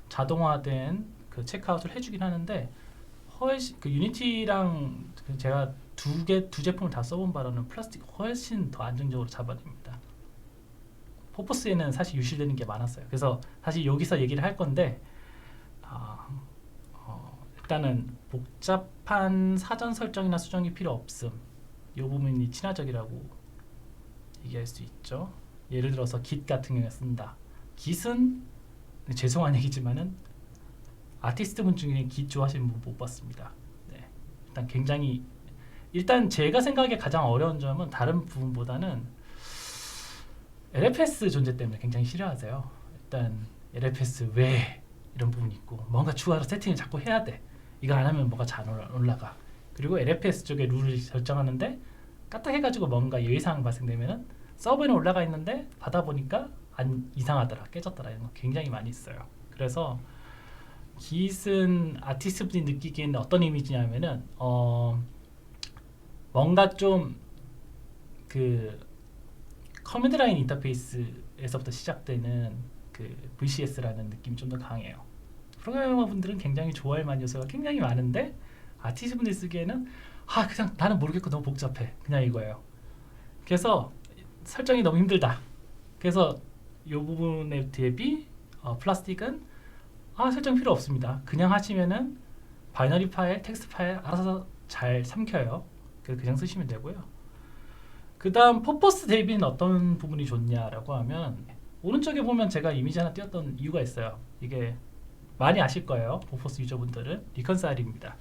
자동화된 그 체크아웃을 해주긴 하는데 훨씬 그 유니티랑 제가 두 제품을 다 써본 바로는 플라스틱 훨씬 더 안정적으로 잡아냅니다. 포포스에는 사실 유실되는 게 많았어요. 그래서 사실 여기서 얘기를 할 건데 일단은 복잡한 사전 설정이나 수정이 필요 없음. 이 부분이 친화적이라고 얘기할 수 있죠. 예를 들어서 git 같은 경우에 쓴다. git은 죄송한 얘기지만은 아티스트 분 중에 git 좋아하시는 분 못 봤습니다. 네. 일단 제가 생각하기에 가장 어려운 점은 다른 부분보다는 LFS 존재 때문에 굉장히 싫어하세요. 일단 LFS 왜 이런 부분이 있고 뭔가 추가로 세팅을 자꾸 해야 돼. 이거 안 하면 뭐가 잘 올라가. 그리고 LFS 쪽에 룰을 설정하는데 까딱해가지고 뭔가 예외사항 발생되면은 서버에는 올라가 있는데 받아보니까 이상하더라, 깨졌더라 이런 거 굉장히 많이 있어요. 그래서 git은 아티스트분이 느끼기에는 어떤 이미지냐면은 뭔가 좀 그 커맨드 라인 인터페이스에서부터 시작되는 그 VCS라는 느낌이 좀 더 강해요. 프로그래머 분들은 굉장히 좋아할 만한 요소가 굉장히 많은데 아티스트 분들이 쓰기에는 그냥 나는 모르겠고 너무 복잡해 그냥 이거예요. 그래서 설정이 너무 힘들다. 그래서 이 부분에 대비 플라스틱은 설정 필요 없습니다. 그냥 하시면은 바이너리 파일, 텍스트 파일 알아서 잘 삼켜요. 그래서 그냥 쓰시면 되고요. 그 다음 포포스 대비는 어떤 부분이 좋냐라고 하면 오른쪽에 보면 제가 이미지 하나 띄웠던 이유가 있어요. 이게 많이 아실 거예요. 포포스 유저분들은 리컨사일입니다.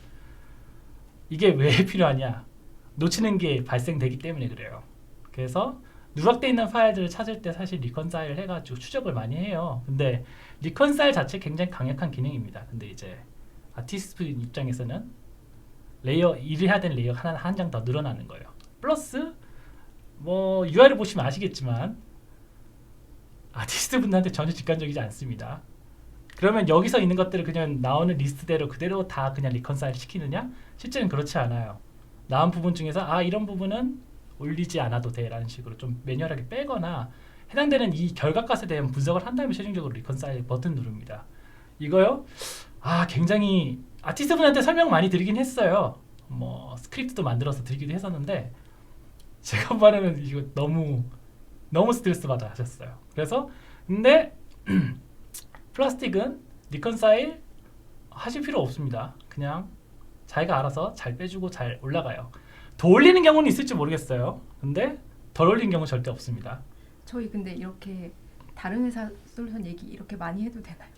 이게 왜 필요하냐? 놓치는 게 발생되기 때문에 그래요. 그래서 누락되어 있는 파일들을 찾을 때 사실 리컨사일 해가지고 추적을 많이 해요. 근데 리컨사일 자체 굉장히 강력한 기능입니다. 근데 이제 아티스트 입장에서는 일을 해야 되는 레이어가 한 장 더 늘어나는 거예요. 플러스 뭐 UI를 보시면 아시겠지만 아티스트 분들한테 전혀 직관적이지 않습니다. 그러면 여기서 있는 것들을 그냥 나오는 리스트대로 그대로 다 그냥 리컨사일 시키느냐? 실제는 그렇지 않아요. 나온 부분 중에서 이런 부분은 올리지 않아도 돼 라는 식으로 좀 매뉴얼하게 빼거나 해당되는 이 결과값에 대한 분석을 한 다음에 최종적으로 리컨사일 버튼 누릅니다. 이거요? 굉장히 아티스트 분한테 설명 많이 드리긴 했어요. 뭐 스크립트도 만들어서 드리기도 했었는데 제가 말하면 이거 너무 스트레스 받아 하셨어요. 그래서 근데 플라스틱은 리컨사일 하실 필요 없습니다. 그냥 자기가 알아서 잘 빼주고 잘 올라가요. 더 올리는 경우는 있을지 모르겠어요. 근데 덜 올리는 경우 절대 없습니다. 저희 근데 이렇게 다른 회사 솔루션 얘기 이렇게 많이 해도 되나요?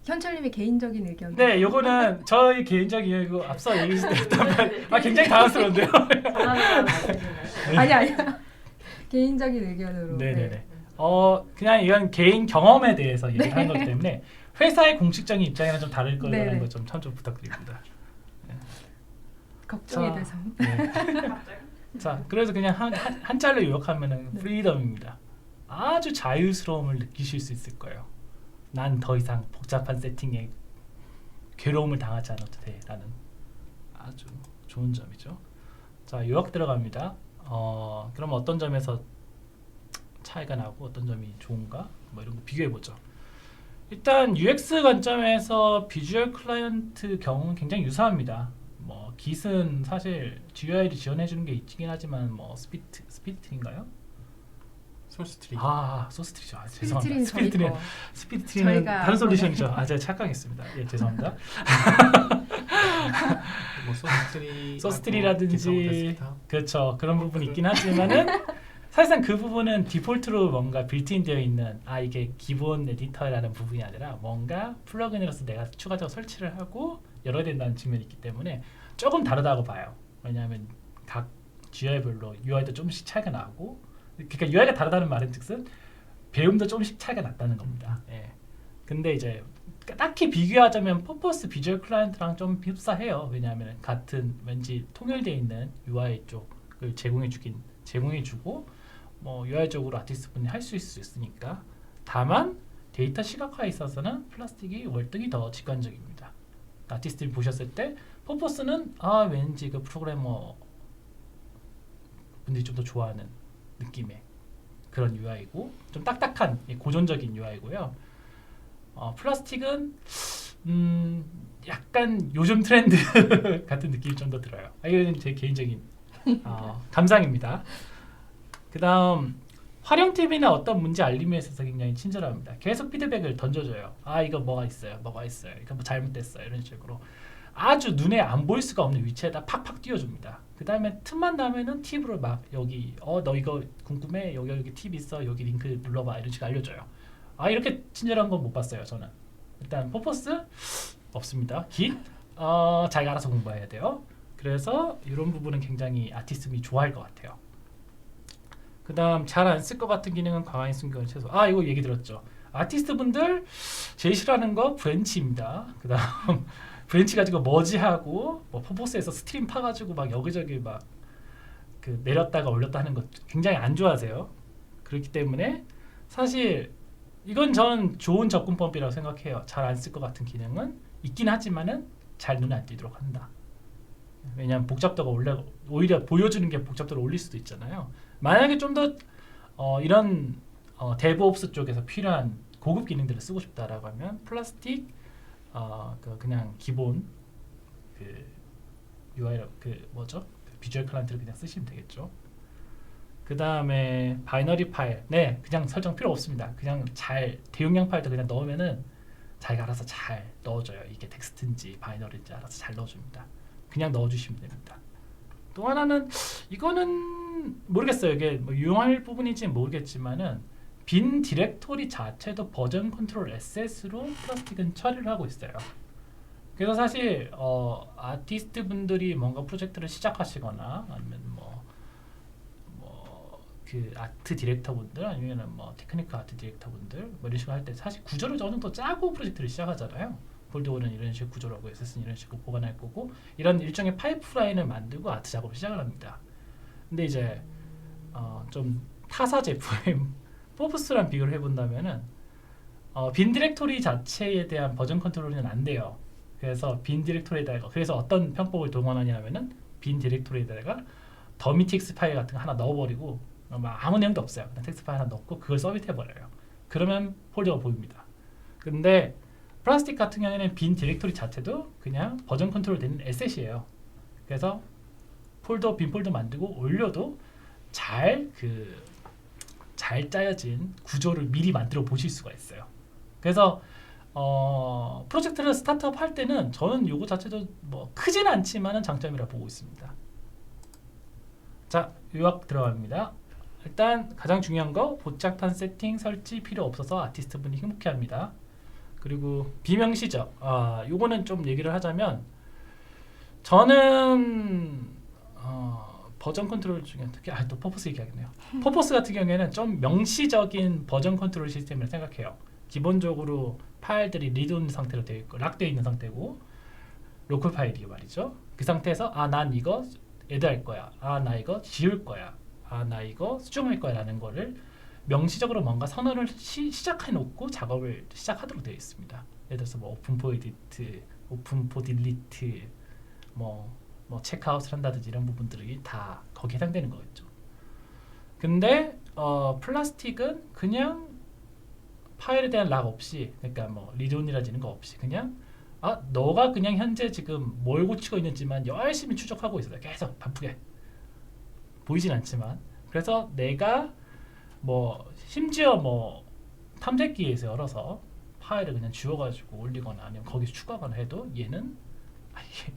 현철님의 개인적인 의견. 네, 요거는 저희 개인적인 이거 앞서 얘기했던 굉장히 당황스러운데요. 아니야. 개인적인 의견으로. 네네네. 네. 그냥 이건 개인 경험에 대해서 얘기를 하는 거기 때문에 회사의 공식적인 입장이랑 좀 다를 거라는 거 좀 참조 부탁드립니다. 걱정이 돼서. 네. 자, 그래서 그냥 한자로 요약하면은 네. 프리덤입니다. 아주 자유스러움을 느끼실 수 있을 거예요. 난 더 이상 복잡한 세팅에 괴로움을 당하지 않아도 돼라는 아주 좋은 점이죠. 자, 요약 들어갑니다. 그럼 어떤 점에서 차이가 나고 어떤 점이 좋은가? 뭐 이런 거 비교해 보죠. 일단 UX 관점에서 비주얼 클라이언트 경우는 굉장히 유사합니다. 뭐 git은 사실 GUI를 지원해 주는 게 있긴 하지만 뭐 스피드트리인가요? 소스트리. 소스트리죠. 죄송합니다. 스피드트리는 스피드트리는 다른 솔루션이죠. 제가 착각했습니다. 예, 죄송합니다. 뭐 소스트리라든지 그렇죠. 그런 부분이 있긴 하지만은 사실상 그 부분은 디폴트로 뭔가 빌트인 되어 있는 이게 기본 에디터라는 부분이 아니라 뭔가 플러그인으로서 내가 추가적으로 설치를 하고 열어야 된다는 측면이 있기 때문에 조금 다르다고 봐요. 왜냐하면 각 GUI별로 UI도 조금씩 차이가 나고 그러니까 UI가 다르다는 말인즉슨 배움도 조금씩 차이가 났다는 겁니다. 예. 근데 이제 딱히 비교하자면 퍼포스 비주얼 클라이언트랑 좀 흡사해요. 왜냐하면 같은 왠지 통일되어 있는 UI 쪽을 제공해주고 뭐 UI 쪽으로 아티스트 분이 할 수 있으니까. 다만 데이터 시각화에 있어서는 플라스틱이 월등히 더 직관적입니다. 아티스트를 보셨을 때 퍼포스는 왠지 그 프로그래머 분들이 좀 더 좋아하는 느낌의 그런 UI고 좀 딱딱한 고전적인 UI고요. 플라스틱은 약간 요즘 트렌드 같은 느낌이 좀 더 들어요. 이건 제 개인적인 감상입니다. 그 다음 활용 팁이나 어떤 문제 알림에 있어서 굉장히 친절합니다. 계속 피드백을 던져줘요. 이거 뭐가 있어요, 이거 뭐 잘못됐어요, 이런 식으로 아주 눈에 안 보일 수가 없는 위치에다 팍팍 띄워줍니다. 그 다음에 틈만 나면은 팁으로 막 여기 너 이거 궁금해? 여기 팁 있어, 여기 링크 눌러봐, 이런 식으로 알려줘요. 이렇게 친절한 건 못 봤어요, 저는. 일단 퍼포스 없습니다. 깃 자기가 알아서 공부해야 돼요. 그래서 이런 부분은 굉장히 아티스트분이 좋아할 것 같아요. 그 다음 잘 안 쓸 것 같은 기능은 강화인 숨겨놓은 최소. 이거 얘기 들었죠. 아티스트 분들 제일 싫어하는 거 브랜치입니다. 그 다음 브랜치 가지고 머지하고 뭐 퍼포스에서 스트림 파가지고 막 여기저기 막 그 내렸다가 올렸다 하는 거 굉장히 안 좋아하세요. 그렇기 때문에 사실 이건 저는 좋은 접근법이라고 생각해요. 잘 안 쓸 것 같은 기능은 있긴 하지만은 잘 눈에 안 띄도록 한다. 왜냐하면 복잡도가 오히려 보여주는 게 복잡도를 올릴 수도 있잖아요. 만약에 좀 더 이런 데브옵스 쪽에서 필요한 고급 기능들을 쓰고 싶다라고 하면 플라스틱 그냥 기본 그 UI 비주얼 클라이언트를 그냥 쓰시면 되겠죠. 그 다음에 바이너리 파일, 그냥 설정 필요 없습니다. 그냥 대용량 파일도 그냥 넣으면은 자기가 알아서 잘 넣어줘요. 이게 텍스트인지 바이너리인지 알아서 잘 넣어줍니다. 그냥 넣어주시면 됩니다. 또 하나는 이거는 모르겠어요. 이게 뭐 유용할 부분인지 모르겠지만은 빈 디렉토리 자체도 버전 컨트롤 SS로 플라스틱은 처리를 하고 있어요. 그래서 사실 아티스트 분들이 뭔가 프로젝트를 시작하시거나 아니면 그 아트 디렉터 분들 아니면 뭐 테크니컬 아트 디렉터 분들 뭐 이런 식으로 할 때 사실 구조를 어느 정도 짜고 프로젝트를 시작하잖아요. 폴더는 이런 식으로 구조라고 SS는 이런 식으로 보관할 거고 이런 일종의 파이프라인을 만들고 아트 작업을 시작을 합니다. 근데 이제 좀 타사 제품인 포브스랑 비교를 해본다면은 빈 디렉토리 자체에 대한 버전 컨트롤은 안 돼요. 그래서 빈 디렉토리에다가 그래서 어떤 편법을 동원하냐면은 빈 디렉토리에다가 더미 텍스트 파일 같은 거 하나 넣어버리고 아무 내용도 없어요. 그냥 텍스트 파일 하나 넣고 그걸 서밋해버려요. 그러면 폴더가 보입니다. 근데 플라스틱 같은 경우에는 빈 디렉토리 자체도 그냥 버전 컨트롤 되는 에셋이에요. 그래서 빈 폴더 만들고 올려도 잘 짜여진 구조를 미리 만들어 보실 수가 있어요. 그래서 프로젝트를 스타트업 할 때는 저는 요거 자체도 뭐 크진 않지만은 장점이라 보고 있습니다. 자, 요약 들어갑니다. 일단 가장 중요한 거 복잡한 세팅 설치 필요 없어서 아티스트 분이 행복해합니다. 그리고 비명시적. 요거는 좀 얘기를 하자면 저는 버전 컨트롤 중에 특히 또 퍼포스 얘기하겠네요. 퍼포스 같은 경우에는 좀 명시적인 버전 컨트롤 시스템을 생각해요. 기본적으로 파일들이 리드온 상태로 되어 있고 락되어 있는 상태고 로컬 파일이요 말이죠. 그 상태에서 난 이거 애드할 거야. 나 이거 지울 거야. 나 이거 수정할 거야 라는 거를 명시적으로 뭔가 선언을 시작해 놓고 작업을 시작하도록 되어 있습니다. 예를 들어서 뭐 오픈 포 에디트, 오픈 포 딜리트, 뭐 체크아웃을 한다든지 이런 부분들이 다 거기에 해당되는 거겠죠. 근데 플라스틱은 그냥 파일에 대한 락 없이, 그러니까 뭐 리드온이라든지 이런 거 없이 그냥 너가 그냥 현재 지금 뭘 고치고 있는지만 열심히 추적하고 있어요. 계속 바쁘게 보이진 않지만. 그래서 내가 심지어 탐색기에서 열어서 파일을 그냥 지워가지고 올리거나 아니면 거기서 추가하거나 해도 얘는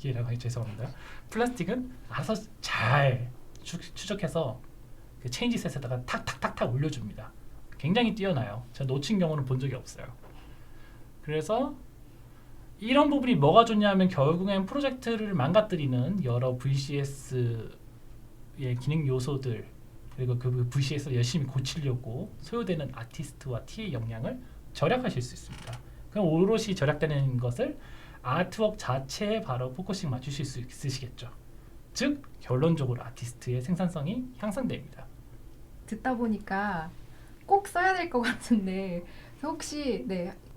얘라고 하기 죄송합니다. 플라스틱은 알아서 잘 추적해서 그 체인지 셋에다가 탁탁탁탁 올려줍니다. 굉장히 뛰어나요. 제가 놓친 경우는 본 적이 없어요. 그래서 이런 부분이 뭐가 좋냐면 결국엔 프로젝트를 망가뜨리는 여러 VCS의 기능 요소들 그리고 그 VC에서 열심히 고치려고 소요되는 아티스트와 T의 역량을 절약하실 수 있습니다. 그럼 오롯이 절약되는 것을 아트웍 자체에 바로 포커싱 맞추실 수 있으시겠죠. 즉 결론적으로 아티스트의 생산성이 향상됩니다. 듣다 보니까 꼭 써야 될 것 같은데 그래서 혹시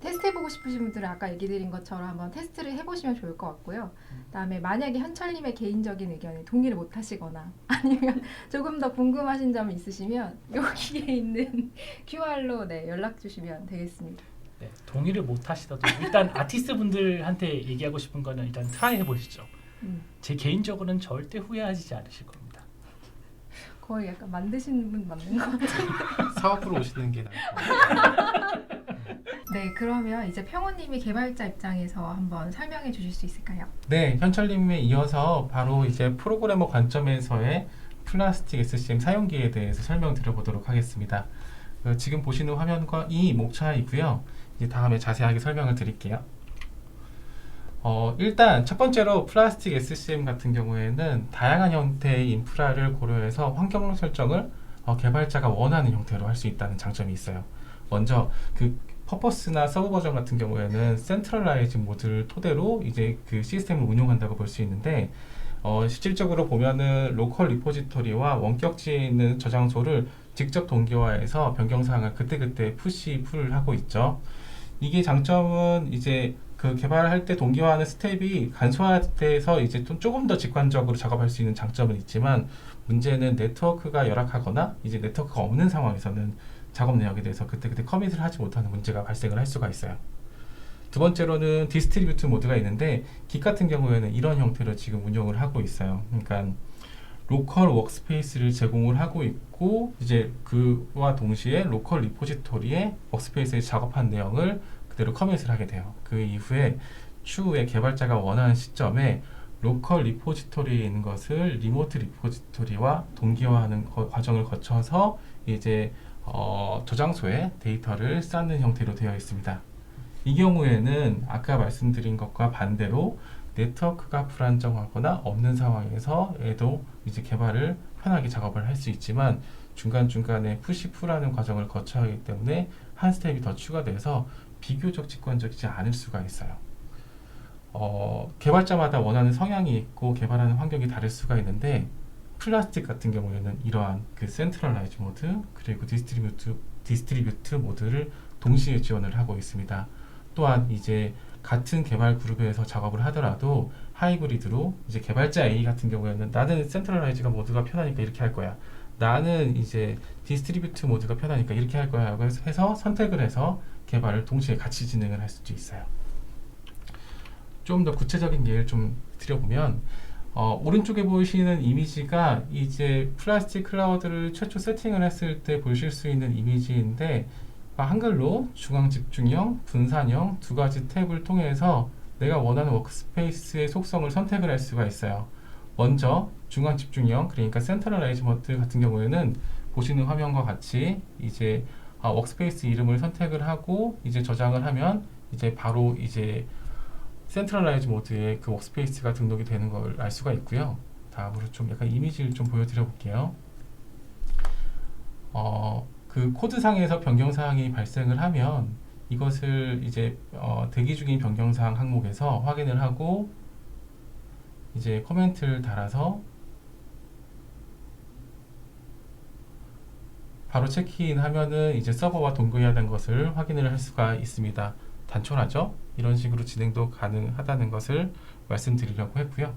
테스트해보고 싶으신 분들은 아까 얘기 드린 것처럼 한번 테스트를 해보시면 좋을 것 같고요. 그다음에 만약에 현철님의 개인적인 의견에 동의를 못 하시거나 아니면 조금 더 궁금하신 점이 있으시면 여기에 있는 QR로 연락 주시면 되겠습니다. 네, 동의를 못 하시더라도 일단 아티스트 분들한테 얘기하고 싶은 거는 일단 트라이 해보시죠. 제 개인적으로는 절대 후회하지 않으실 겁니다. 거의 약간 만드시는 분 맞는 것 같아요. 사업으로 오시는 게 나을 것 같아요. 네, 그러면 이제 평호님이 개발자 입장에서 한번 설명해 주실 수 있을까요? 네, 현철님에 이어서 바로 이제 프로그래머 관점에서의 플라스틱 SCM 사용기에 대해서 설명드려보도록 하겠습니다. 지금 보시는 화면과 이 목차이고요. 이제 다음에 자세하게 설명을 드릴게요. 일단 첫 번째로 플라스틱 SCM 같은 경우에는 다양한 형태의 인프라를 고려해서 환경 설정을 개발자가 원하는 형태로 할 수 있다는 장점이 있어요. 먼저 그 퍼포스나 서브 버전 같은 경우에는 센트럴라이즈 모드를 토대로 이제 그 시스템을 운용한다고 볼 수 있는데 실질적으로 보면은 로컬 리포지토리와 원격지에 있는 저장소를 직접 동기화해서 변경사항을 그때그때 푸시 풀을 하고 있죠. 이게 장점은 이제 그 개발할 때 동기화하는 스텝이 간소화돼서 이제 좀 조금 더 직관적으로 작업할 수 있는 장점은 있지만 문제는 네트워크가 열악하거나 이제 네트워크가 없는 상황에서는 작업 내역에 대해서 그때그때 커밋을 하지 못하는 문제가 발생을 할 수가 있어요. 두 번째로는 디스트리뷰트 모드가 있는데 깃 같은 경우에는 이런 형태로 지금 운영을 하고 있어요. 그러니까 로컬 워크스페이스를 제공을 하고 있고 이제 그와 동시에 로컬 리포지토리에 워크스페이스에 작업한 내용을 그대로 커밋을 하게 돼요. 그 이후에 추후에 개발자가 원하는 시점에 로컬 리포지토리에 있는 것을 리모트 리포지토리와 동기화하는 과정을 거쳐서 이제 저장소에 데이터를 쌓는 형태로 되어 있습니다. 이 경우에는 아까 말씀드린 것과 반대로 네트워크가 불안정하거나 없는 상황에서에도 이제 개발을 편하게 작업을 할 수 있지만 중간중간에 푸시풀하는 과정을 거쳐야 하기 때문에 한 스텝이 더 추가돼서 비교적 직관적이지 않을 수가 있어요. 개발자마다 원하는 성향이 있고 개발하는 환경이 다를 수가 있는데 플라스틱 같은 경우에는 이러한 그 센트럴라이즈 모드 그리고 디스트리뷰트 모드를 동시에 지원을 하고 있습니다. 또한 이제 같은 개발 그룹에서 작업을 하더라도 하이브리드로 이제 개발자 A 같은 경우에는 나는 센트럴라이즈가 모드가 편하니까 이렇게 할 거야. 나는 이제 디스트리뷰트 모드가 편하니까 이렇게 할 거야 하고 해서 선택을 해서 개발을 동시에 같이 진행을 할 수도 있어요. 좀 더 구체적인 예를 좀 드려보면 오른쪽에 보이시는 이미지가 이제 플라스틱 클라우드를 최초 세팅을 했을 때 보실 수 있는 이미지인데 한글로 중앙 집중형, 분산형 두 가지 탭을 통해서 내가 원하는 워크스페이스의 속성을 선택을 할 수가 있어요. 먼저 중앙 집중형, 그러니까 센트럴라이즈 모드 같은 경우에는 보시는 화면과 같이 이제 워크스페이스 이름을 선택을 하고 이제 저장을 하면 이제 바로 이제 센트럴라이즈 모드에 그 워크스페이스가 등록이 되는 걸 알 수가 있고요. 다음으로 좀 약간 이미지를 좀 보여드려 볼게요. 그 코드상에서 변경사항이 발생을 하면 이것을 이제 대기 중인 변경사항 항목에서 확인을 하고 이제 코멘트를 달아서 바로 체크인 하면은 이제 서버와 동기화된 것을 확인을 할 수가 있습니다. 단촐하죠? 이런 식으로 진행도 가능하다는 것을 말씀드리려고 했고요.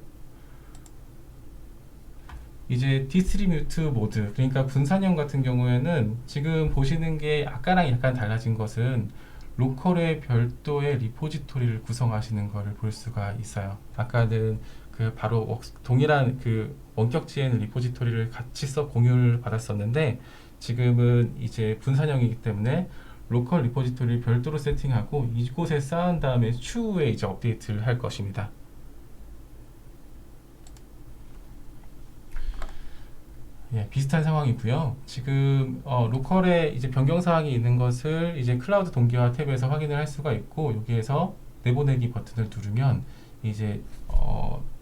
이제 디스트리뷰트 모드, 그러니까 분산형 같은 경우에는 지금 보시는 게 아까랑 약간 달라진 것은 로컬의 별도의 리포지토리를 구성하시는 것을 볼 수가 있어요. 아까는 그 바로 동일한 그 원격지에는 리포지토리를 같이 공유를 받았었는데 지금은 이제 분산형이기 때문에 로컬 리포지토리를 별도로 세팅하고 이곳에 쌓은 다음에 추후에 이제 업데이트를 할 것입니다. 예, 비슷한 상황이고요. 지금 로컬에 이제 변경 사항이 있는 것을 이제 클라우드 동기화 탭에서 확인을 할 수가 있고 여기에서 내보내기 버튼을 누르면 이제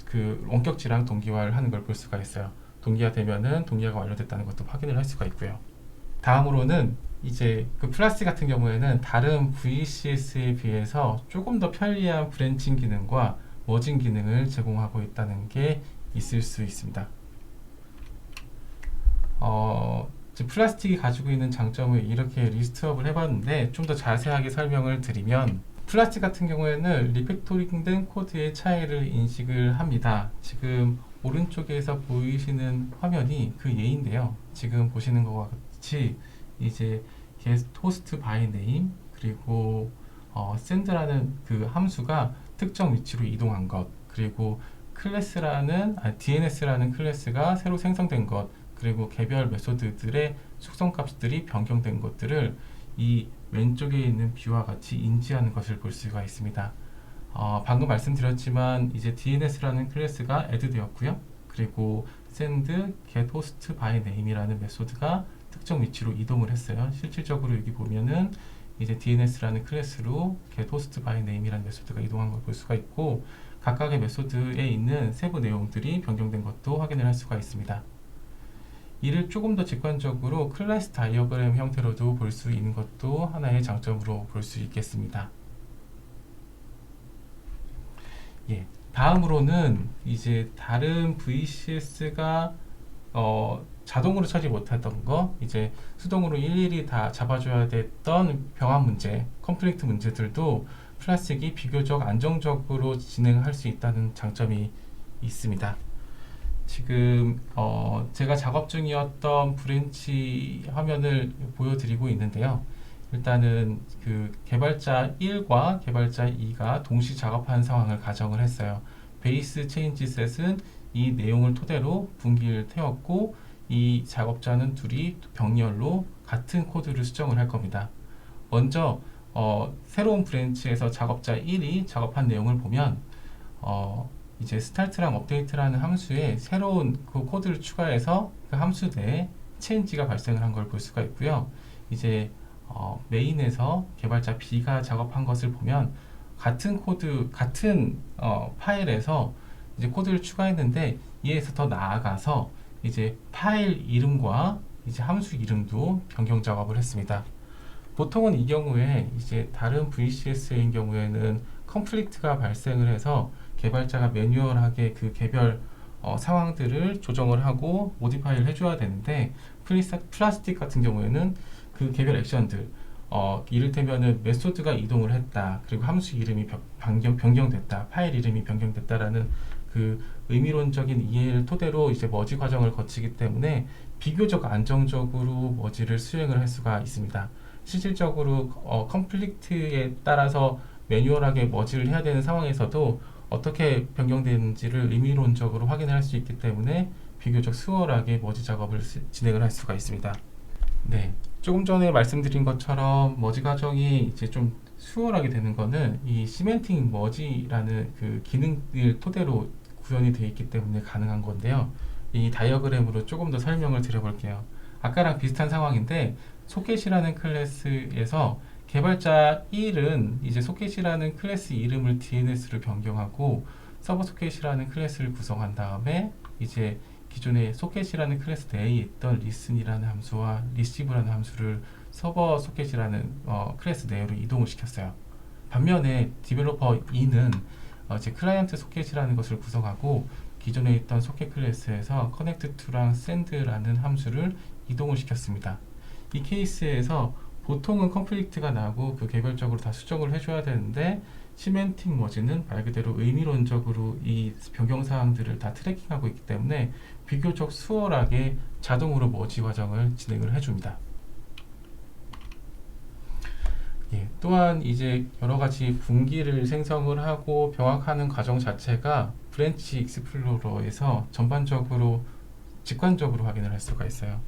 그 원격지랑 동기화를 하는 걸 볼 수가 있어요. 동기화 되면은 동기화가 완료됐다는 것도 확인을 할 수가 있고요. 다음으로는 이제 그 플라스틱 같은 경우에는 다른 VCS에 비해서 조금 더 편리한 브랜칭 기능과 머징 기능을 제공하고 있다는 게 있을 수 있습니다. 이제 플라스틱이 가지고 있는 장점을 이렇게 리스트업을 해봤는데 좀 더 자세하게 설명을 드리면 플라스틱 같은 경우에는 리팩토링된 코드의 차이를 인식을 합니다. 지금 오른쪽에서 보이시는 화면이 그 예인데요. 지금 보시는 것과 같이 이제 get host by name 그리고 send라는 그 함수가 특정 위치로 이동한 것, 그리고 DNS라는 클래스가 새로 생성된 것, 그리고 개별 메소드들의 속성 값들이 변경된 것들을 이 왼쪽에 있는 뷰와 같이 인지하는 것을 볼 수가 있습니다. 방금 말씀드렸지만 이제 DNS라는 클래스가 add 되었고요. 그리고 send get host by name이라는 메소드가 특정 위치로 이동을 했어요. 실질적으로 여기 보면은 이제 DNS라는 클래스로 get host by name이라는 메소드가 이동한 걸 볼 수가 있고, 각각의 메소드에 있는 세부 내용들이 변경된 것도 확인을 할 수가 있습니다. 이를 조금 더 직관적으로 클래스 다이어그램 형태로도 볼 수 있는 것도 하나의 장점으로 볼 수 있겠습니다. 예, 다음으로는 이제 다른 VCS가 자동으로 처리 못했던 거, 이제 수동으로 일일이 다 잡아줘야 됐던 병합 문제, 컴플리트 문제들도 플라스틱이 비교적 안정적으로 진행할 수 있다는 장점이 있습니다. 지금 제가 작업 중이었던 브랜치 화면을 보여드리고 있는데요. 일단은 그 개발자 1과 개발자 2가 동시 작업한 상황을 가정을 했어요. 베이스 체인지 셋은 이 내용을 토대로 분기를 태웠고, 이 작업자는 둘이 병렬로 같은 코드를 수정을 할 겁니다. 먼저 새로운 브랜치에서 작업자 1이 작업한 내용을 보면 이제 스타트랑 업데이트라는 함수에 새로운 그 코드를 추가해서 그 함수 내에 체인지가 발생을 한 걸 볼 수가 있고요. 이제 메인에서 개발자 B가 작업한 것을 보면 같은 코드, 같은 파일에서 이제 코드를 추가했는데, 이에서 더 나아가서 이제 파일 이름과 이제 함수 이름도 변경 작업을 했습니다. 보통은 이 경우에 이제 다른 VCS인 경우에는 컨플릭트가 발생을 해서 개발자가 매뉴얼하게 그 개별 상황들을 조정을 하고 모디파이를 해줘야 되는데, 플라스틱 같은 경우에는 그 개별 액션들, 이를테면은 메소드가 이동을 했다, 그리고 함수 이름이 변경됐다, 파일 이름이 변경됐다라는 그 의미론적인 이해를 토대로 이제 머지 과정을 거치기 때문에 비교적 안정적으로 머지를 수행을 할 수가 있습니다. 실질적으로 컨플릭트에 따라서 매뉴얼하게 머지를 해야 되는 상황에서도 어떻게 변경되는지를 의미론적으로 확인을 할 수 있기 때문에 비교적 수월하게 머지 작업을 진행을 할 수가 있습니다. 네, 조금 전에 말씀드린 것처럼 머지 과정이 이제 좀 수월하게 되는 거는 이 시멘팅 머지라는 그 기능을 토대로 구현이 되어 있기 때문에 가능한 건데요. 이 다이어그램으로 조금 더 설명을 드려볼게요. 아까랑 비슷한 상황인데, 소켓이라는 클래스에서 개발자 1은 이제 소켓이라는 클래스 이름을 DNS로 변경하고 서버 소켓이라는 클래스를 구성한 다음에 이제 기존의 소켓이라는 클래스 내에 있던 listen이라는 함수와 receive라는 함수를 서버 소켓이라는 클래스 내로 이동을 시켰어요. 반면에 디벨로퍼 2는 이제 클라이언트 소켓이라는 것을 구성하고 기존에 있던 소켓 클래스에서 connect to랑 send라는 함수를 이동을 시켰습니다. 이 케이스에서 보통은 컨플릭트가 나고 그 개별적으로 다 수정을 해줘야 되는데, 시멘틱 머지는 말 그대로 의미론적으로 이 변경사항들을 다 트래킹하고 있기 때문에 비교적 수월하게 자동으로 머지 과정을 진행을 해줍니다. 예, 또한 이제 여러가지 분기를 생성을 하고 병합하는 과정 자체가 브랜치 익스플로러에서 전반적으로 직관적으로 확인을 할 수가 있어요.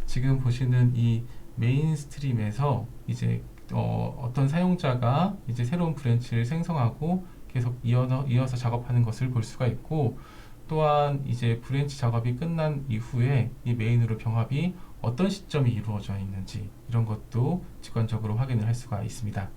지금 보시는 이 메인 스트림에서 이제 어떤 사용자가 이제 새로운 브랜치를 생성하고 계속 이어서 작업하는 것을 볼 수가 있고, 또한 이제 브랜치 작업이 끝난 이후에 이 메인으로 병합이 어떤 시점이 이루어져 있는지 이런 것도 직관적으로 확인을 할 수가 있습니다.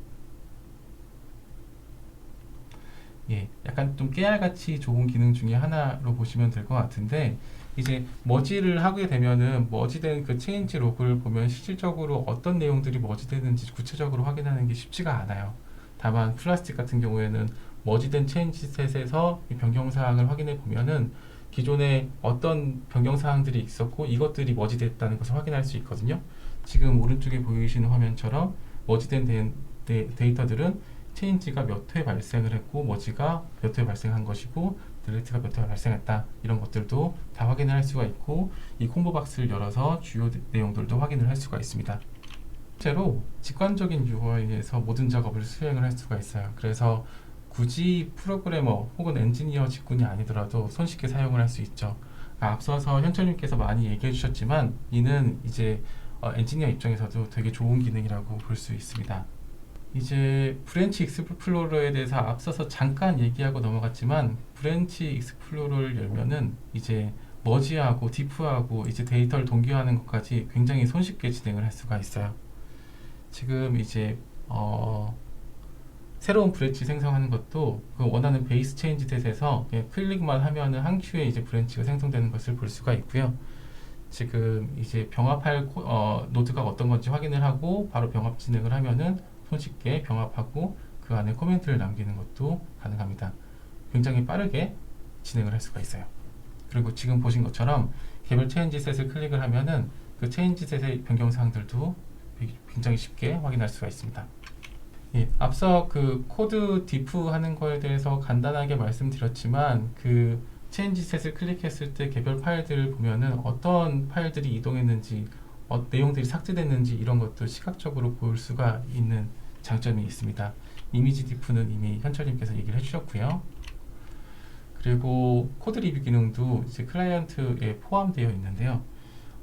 예, 약간 좀 깨알같이 좋은 기능 중에 하나로 보시면 될 것 같은데, 이제 머지를 하게 되면은 머지된 그 체인지 로그를 보면 실질적으로 어떤 내용들이 머지되는지 구체적으로 확인하는 게 쉽지가 않아요. 다만 플라스틱 같은 경우에는 머지된 체인지 셋에서 이 변경 사항을 확인해 보면은 기존에 어떤 변경 사항들이 있었고 이것들이 머지됐다는 것을 확인할 수 있거든요. 지금 오른쪽에 보이시는 화면처럼 머지된 데이터들은 체인지가 몇 회 발생을 했고 머지가 몇 회 발생한 것이고 딜리트가 몇 회 발생했다, 이런 것들도 다 확인을 할 수가 있고 이 콤보 박스를 열어서 주요 내용들도 확인을 할 수가 있습니다. 실제로 직관적인 UI에서 모든 작업을 수행을 할 수가 있어요. 그래서 굳이 프로그래머 혹은 엔지니어 직군이 아니더라도 손쉽게 사용을 할 수 있죠. 앞서서 현철님께서 많이 얘기해 주셨지만 이는 이제 엔지니어 입장에서도 되게 좋은 기능이라고 볼 수 있습니다. 이제 브랜치 익스플로러에 대해서 앞서서 잠깐 얘기하고 넘어갔지만 브랜치 익스플로러를 열면은 이제 머지하고 디프하고 이제 데이터를 동기화하는 것까지 굉장히 손쉽게 진행을 할 수가 있어요. 지금 이제 새로운 브랜치 생성하는 것도 그 원하는 베이스 체인지 셋에서 클릭만 하면은 한 큐에 이제 브랜치가 생성되는 것을 볼 수가 있고요. 지금 이제 병합할 노드가 어떤 건지 확인을 하고 바로 병합 진행을 하면은 손쉽게 병합하고 그 안에 코멘트를 남기는 것도 가능합니다. 굉장히 빠르게 진행을 할 수가 있어요. 그리고 지금 보신 것처럼 개별 체인지 셋을 클릭을 하면은 그 체인지 셋의 변경 사항들도 굉장히 쉽게 확인할 수가 있습니다. 예, 앞서 그 코드 디프 하는 거에 대해서 간단하게 말씀드렸지만 그 체인지 셋을 클릭했을 때 개별 파일들을 보면은 어떤 파일들이 이동했는지 내용들이 삭제됐는지 이런 것도 시각적으로 볼 수가 있는 장점이 있습니다. 이미지 디프는 이미 현철님께서 얘기를 해주셨고요. 그리고 코드 리뷰 기능도 이제 클라이언트에 포함되어 있는데요.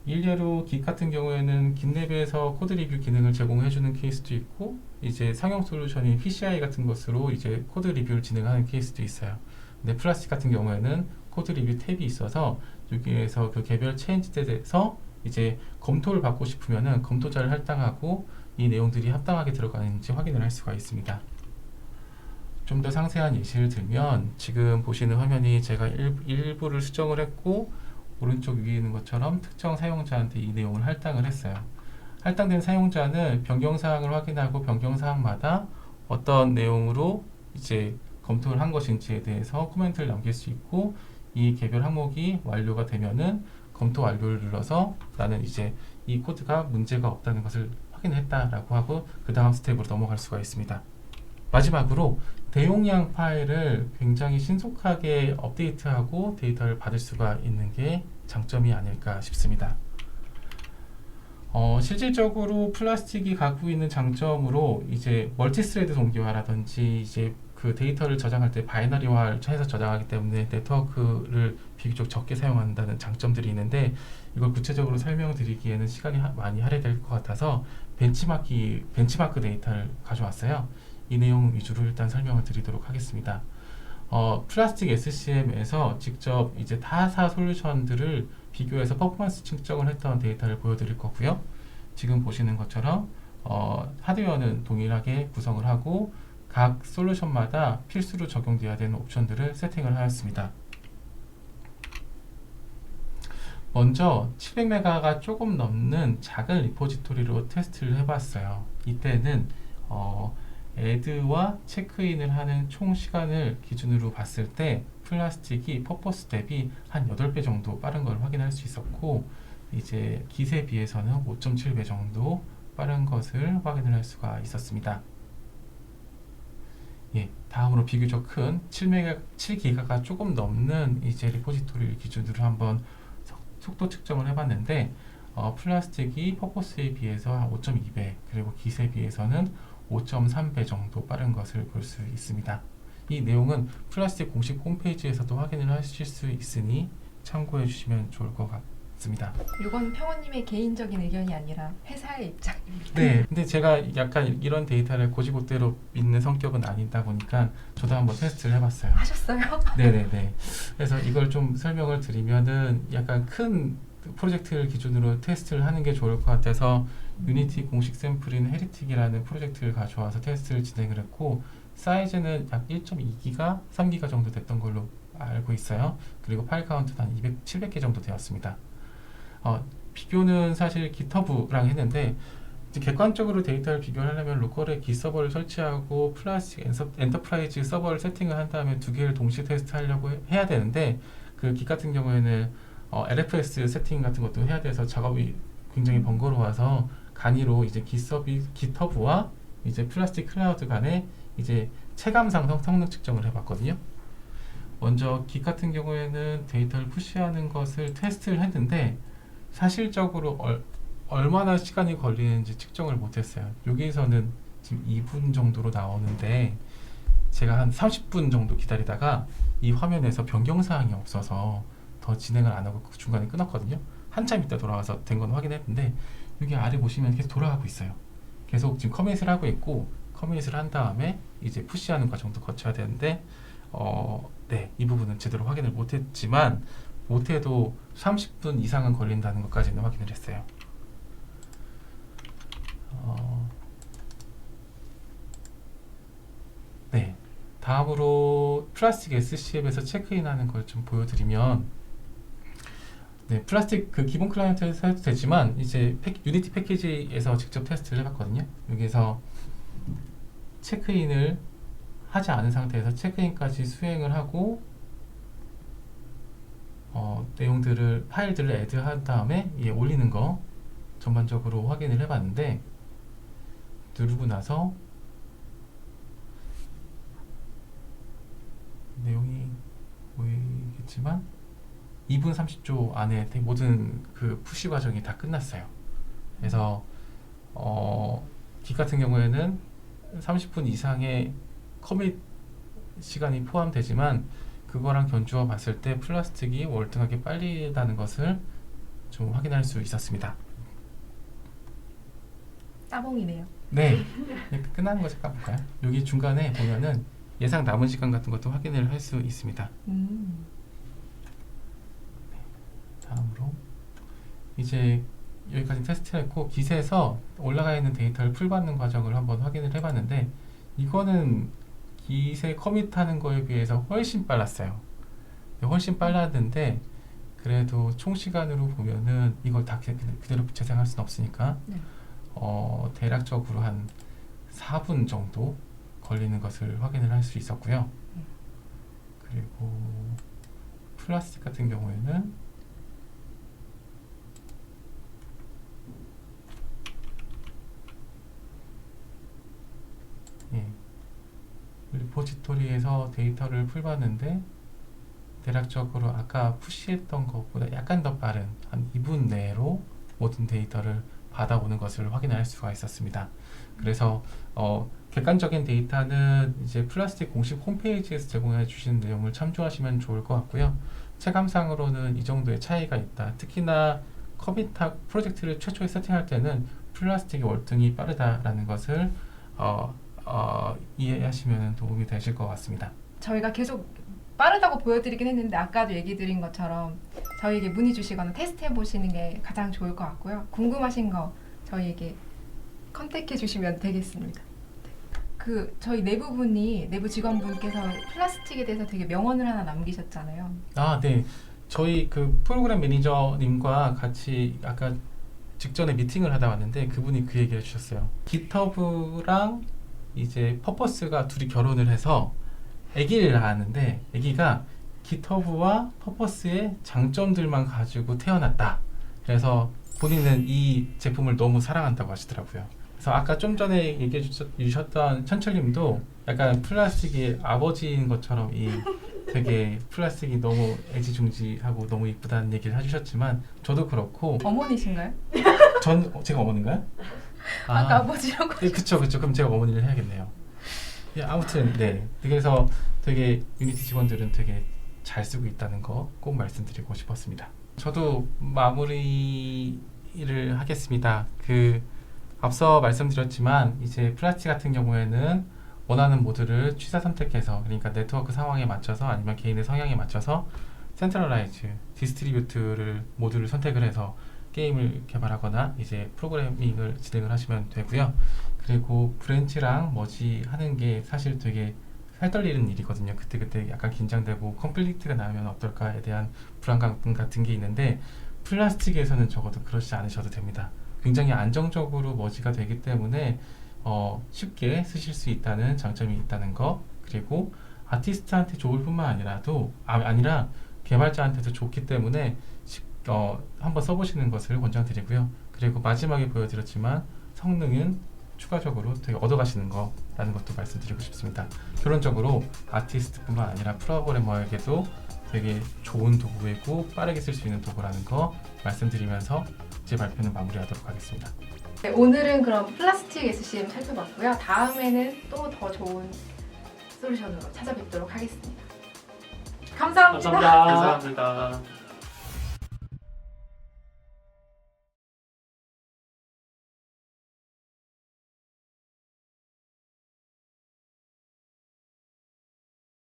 일례로 깃 같은 경우에는 깃랩에서 코드 리뷰 기능을 제공해주는 케이스도 있고 이제 상용 솔루션인 PCI 같은 것으로 이제 코드 리뷰를 진행하는 케이스도 있어요. 근데 플라스틱 같은 경우에는 코드 리뷰 탭이 있어서 여기에서 그 개별 체인지들에서 이제 검토를 받고 싶으면은 검토자를 할당하고 이 내용들이 합당하게 들어가는지 확인을 할 수가 있습니다. 좀 더 상세한 예시를 들면 지금 보시는 화면이 제가 일부를 수정을 했고 오른쪽 위에 있는 것처럼 특정 사용자한테 이 내용을 할당을 했어요. 할당된 사용자는 변경사항을 확인하고 변경사항마다 어떤 내용으로 이제 검토를 한 것인지에 대해서 코멘트를 남길 수 있고 이 개별 항목이 완료가 되면은 검토 완료를 눌러서 나는 이제 이 코드가 문제가 없다는 것을 확인했다라고 하고 그 다음 스텝으로 넘어갈 수가 있습니다. 마지막으로 대용량 파일을 굉장히 신속하게 업데이트하고 데이터를 받을 수가 있는 게 장점이 아닐까 싶습니다. 실질적으로 플라스틱이 갖고 있는 장점으로 이제 멀티스레드 동기화라든지 이제 그 데이터를 저장할 때 바이너리화를 해서 저장하기 때문에 네트워크를 비교적 적게 사용한다는 장점들이 있는데 이걸 구체적으로 설명드리기에는 시간이 많이 할애될 것 같아서 벤치마크 데이터를 가져왔어요. 이 내용 위주로 일단 설명을 드리도록 하겠습니다. 플라스틱 SCM에서 직접 이제 타사 솔루션들을 비교해서 퍼포먼스 측정을 했던 데이터를 보여드릴 거고요. 지금 보시는 것처럼 하드웨어는 동일하게 구성을 하고 각 솔루션마다 필수로 적용되어야 되는 옵션들을 세팅을 하였습니다. 먼저 700메가가 조금 넘는 작은 리포지토리로 테스트를 해봤어요. 이때는 애드와 체크인을 하는 총 시간을 기준으로 봤을 때 플라스틱이 퍼포스 대비 한 8배 정도 빠른 걸 확인할 수 있었고 이제 깃에 비해서는 5.7배 정도 빠른 것을 확인을 할 수가 있었습니다. 예, 다음으로 비교적 큰 7기가가 조금 넘는 이제 리포지토리를 기준으로 한번 속도 측정을 해봤는데 플라스틱이 퍼포스에 비해서 한 5.2배 그리고 깃에 비해서는 5.3배 정도 빠른 것을 볼 수 있습니다. 이 내용은 플라스틱 공식 홈페이지에서도 확인을 하실 수 있으니 참고해 주시면 좋을 것 같습니다. 이건 평원님의 개인적인 의견이 아니라 회사의 입장입니다. 네, 근데 제가 약간 이런 데이터를 고지고대로 믿는 성격은 아니다 보니까 저도 한번 테스트를 해봤어요. 하셨어요? 네네네. 그래서 이걸 좀 설명을 드리면은 약간 큰 프로젝트를 기준으로 테스트를 하는 게 좋을 것 같아서 유니티 공식 샘플인 헤리틱이라는 프로젝트를 가져와서 테스트를 진행을 했고 사이즈는 약 1.2기가, 3기가 정도 됐던 걸로 알고 있어요. 그리고 파일 카운트는 한 200, 700개 정도 되었습니다. 비교는 사실 깃허브랑 했는데 이제 객관적으로 데이터를 비교하려면 로컬에 깃 서버를 설치하고 플라스틱 엔터프라이즈 서버를 세팅을 한 다음에 두 개를 동시에 테스트하려고 해야 되는데 그 깃 같은 경우에는 LFS 세팅 같은 것도 해야 돼서 작업이 굉장히 번거로워서 간이로 이제 깃허브와 이제 플라스틱 클라우드 간에 이제 체감상 성능 측정을 해봤거든요. 먼저 깃 같은 경우에는 데이터를 푸시하는 것을 테스트를 했는데 사실적으로 얼마나 시간이 걸리는지 측정을 못했어요. 여기에서는 지금 2분 정도로 나오는데 제가 한 30분 정도 기다리다가 이 화면에서 변경사항이 없어서 더 진행을 안 하고 그 중간에 끊었거든요. 한참 있다 돌아와서 된 건 확인했는데 여기 아래 보시면 계속 돌아가고 있어요. 계속 지금 커밋을 하고 있고 커밋을 한 다음에 이제 푸시하는 과정도 거쳐야 되는데 네, 이 부분은 제대로 확인을 못했지만 못해도 30분 이상은 걸린다는 것까지는 확인을 했어요. 네, 다음으로 플라스틱 SCM에서 체크인하는 걸 좀 보여드리면 네, 플라스틱 그 기본 클라이언트에서 해도 되지만 이제 유니티 패키지에서 직접 테스트를 해봤거든요. 여기서 체크인을 하지 않은 상태에서 체크인까지 수행을 하고 내용들을 파일들을 애드한 다음에 올리는 거 전반적으로 확인을 해봤는데 누르고 나서 내용이 보이겠지만 2분 30초 안에 모든 그 푸시 과정이 다 끝났어요. 그래서 깃 같은 경우에는 30분 이상의 커밋 시간이 포함되지만 그거랑 견주어 봤을 때 플라스틱이 월등하게 빨리다는 것을 좀 확인할 수 있었습니다. 따봉이네요. 네, 끝나는 거 잠깐 볼까요? 여기 중간에 보면은 예상 남은 시간 같은 것도 확인을 할 수 있습니다. 다음으로 이제 여기까지 테스트했고 깃에서 올라가 있는 데이터를 풀받는 과정을 한번 확인을 해봤는데 이거는 깃에 커밋하는 거에 비해서 훨씬 빨랐어요. 훨씬 빨랐는데 그래도 총 시간으로 보면은 이걸 다 그대로 재생할 수는 없으니까 네. 대략적으로 한 4분 정도 걸리는 것을 확인을 할 수 있었고요. 그리고 플라스틱 같은 경우에는 리포지토리에서 데이터를 풀봤는데 대략적으로 아까 푸시했던 것보다 약간 더 빠른 한 2분 내로 모든 데이터를 받아오는 것을 확인할 수가 있었습니다. 그래서 객관적인 데이터는 이제 플라스틱 공식 홈페이지에서 제공해 주시는 내용을 참조하시면 좋을 것 같고요. 체감상으로는 이 정도의 차이가 있다. 특히나 커밋 프로젝트를 최초에 세팅할 때는 플라스틱이 월등히 빠르다라는 것을 이해하시면 도움이 되실 것 같습니다. 저희가 계속 빠르다고 보여드리긴 했는데 아까도 얘기 드린 것처럼 저희에게 문의 주시거나 테스트해 보시는 게 가장 좋을 것 같고요. 궁금하신 거 저희에게 컨택해 주시면 되겠습니다. 저희 내부 직원분께서 플라스틱에 대해서 되게 명언을 하나 남기셨잖아요. 네. 저희 그 프로그램 매니저님과 같이 아까 직전에 미팅을 하다 왔는데 그분이 그 얘기를 해주셨어요. 깃허브랑 이제 퍼포스가 둘이 결혼을 해서 아기를 낳았는데 아기가 깃허브와 퍼포스의 장점들만 가지고 태어났다. 그래서 본인은 이 제품을 너무 사랑한다고 하시더라고요. 그래서 아까 좀 전에 얘기해 주셨던 천철님도 약간 플라스틱이 아버지인 것처럼 되게 플라스틱이 너무 애지중지하고 너무 이쁘다는 얘기를 해주셨지만 저도 그렇고 어머니신가요? 제가 어머니인가요? 아까 아버지라고. 네, 그쵸. 그럼 제가 어머니를 해야겠네요. 예, 아무튼 네. 그래서 되게 유니티 직원들은 되게 잘 쓰고 있다는 거 꼭 말씀드리고 싶었습니다. 저도 마무리를 하겠습니다. 앞서 말씀드렸지만 이제 플라스틱 같은 경우에는 원하는 모드를 취사 선택해서 그러니까 네트워크 상황에 맞춰서 아니면 개인의 성향에 맞춰서 센트럴라이즈, 디스트리뷰트를 모드를 선택을 해서 게임을 개발하거나 이제 프로그래밍을 진행을 하시면 되고요. 그리고 브랜치랑 머지 하는 게 사실 되게 살떨리는 일이거든요. 그때 약간 긴장되고 컴플리트가 나면 어떨까에 대한 불안감 같은 게 있는데 플라스틱에서는 적어도 그러지 않으셔도 됩니다. 굉장히 안정적으로 머지가 되기 때문에 쉽게 쓰실 수 있다는 장점이 있다는 거, 그리고 아티스트한테 좋을 뿐만 아니라 개발자한테도 좋기 때문에 한번 써보시는 것을 권장드리고요. 그리고 마지막에 보여드렸지만 성능은 추가적으로 되게 얻어가시는 거라는 것도 말씀드리고 싶습니다. 결론적으로 아티스트뿐만 아니라 프로그래머에게도 되게 좋은 도구이고 빠르게 쓸 수 있는 도구라는 거 말씀드리면서 제 발표는 마무리하도록 하겠습니다. 네, 오늘은 그럼 플라스틱 SCM 살펴봤고요. 다음에는 또 더 좋은 솔루션으로 찾아뵙도록 하겠습니다. 감사합니다. 감사합니다. 감사합니다.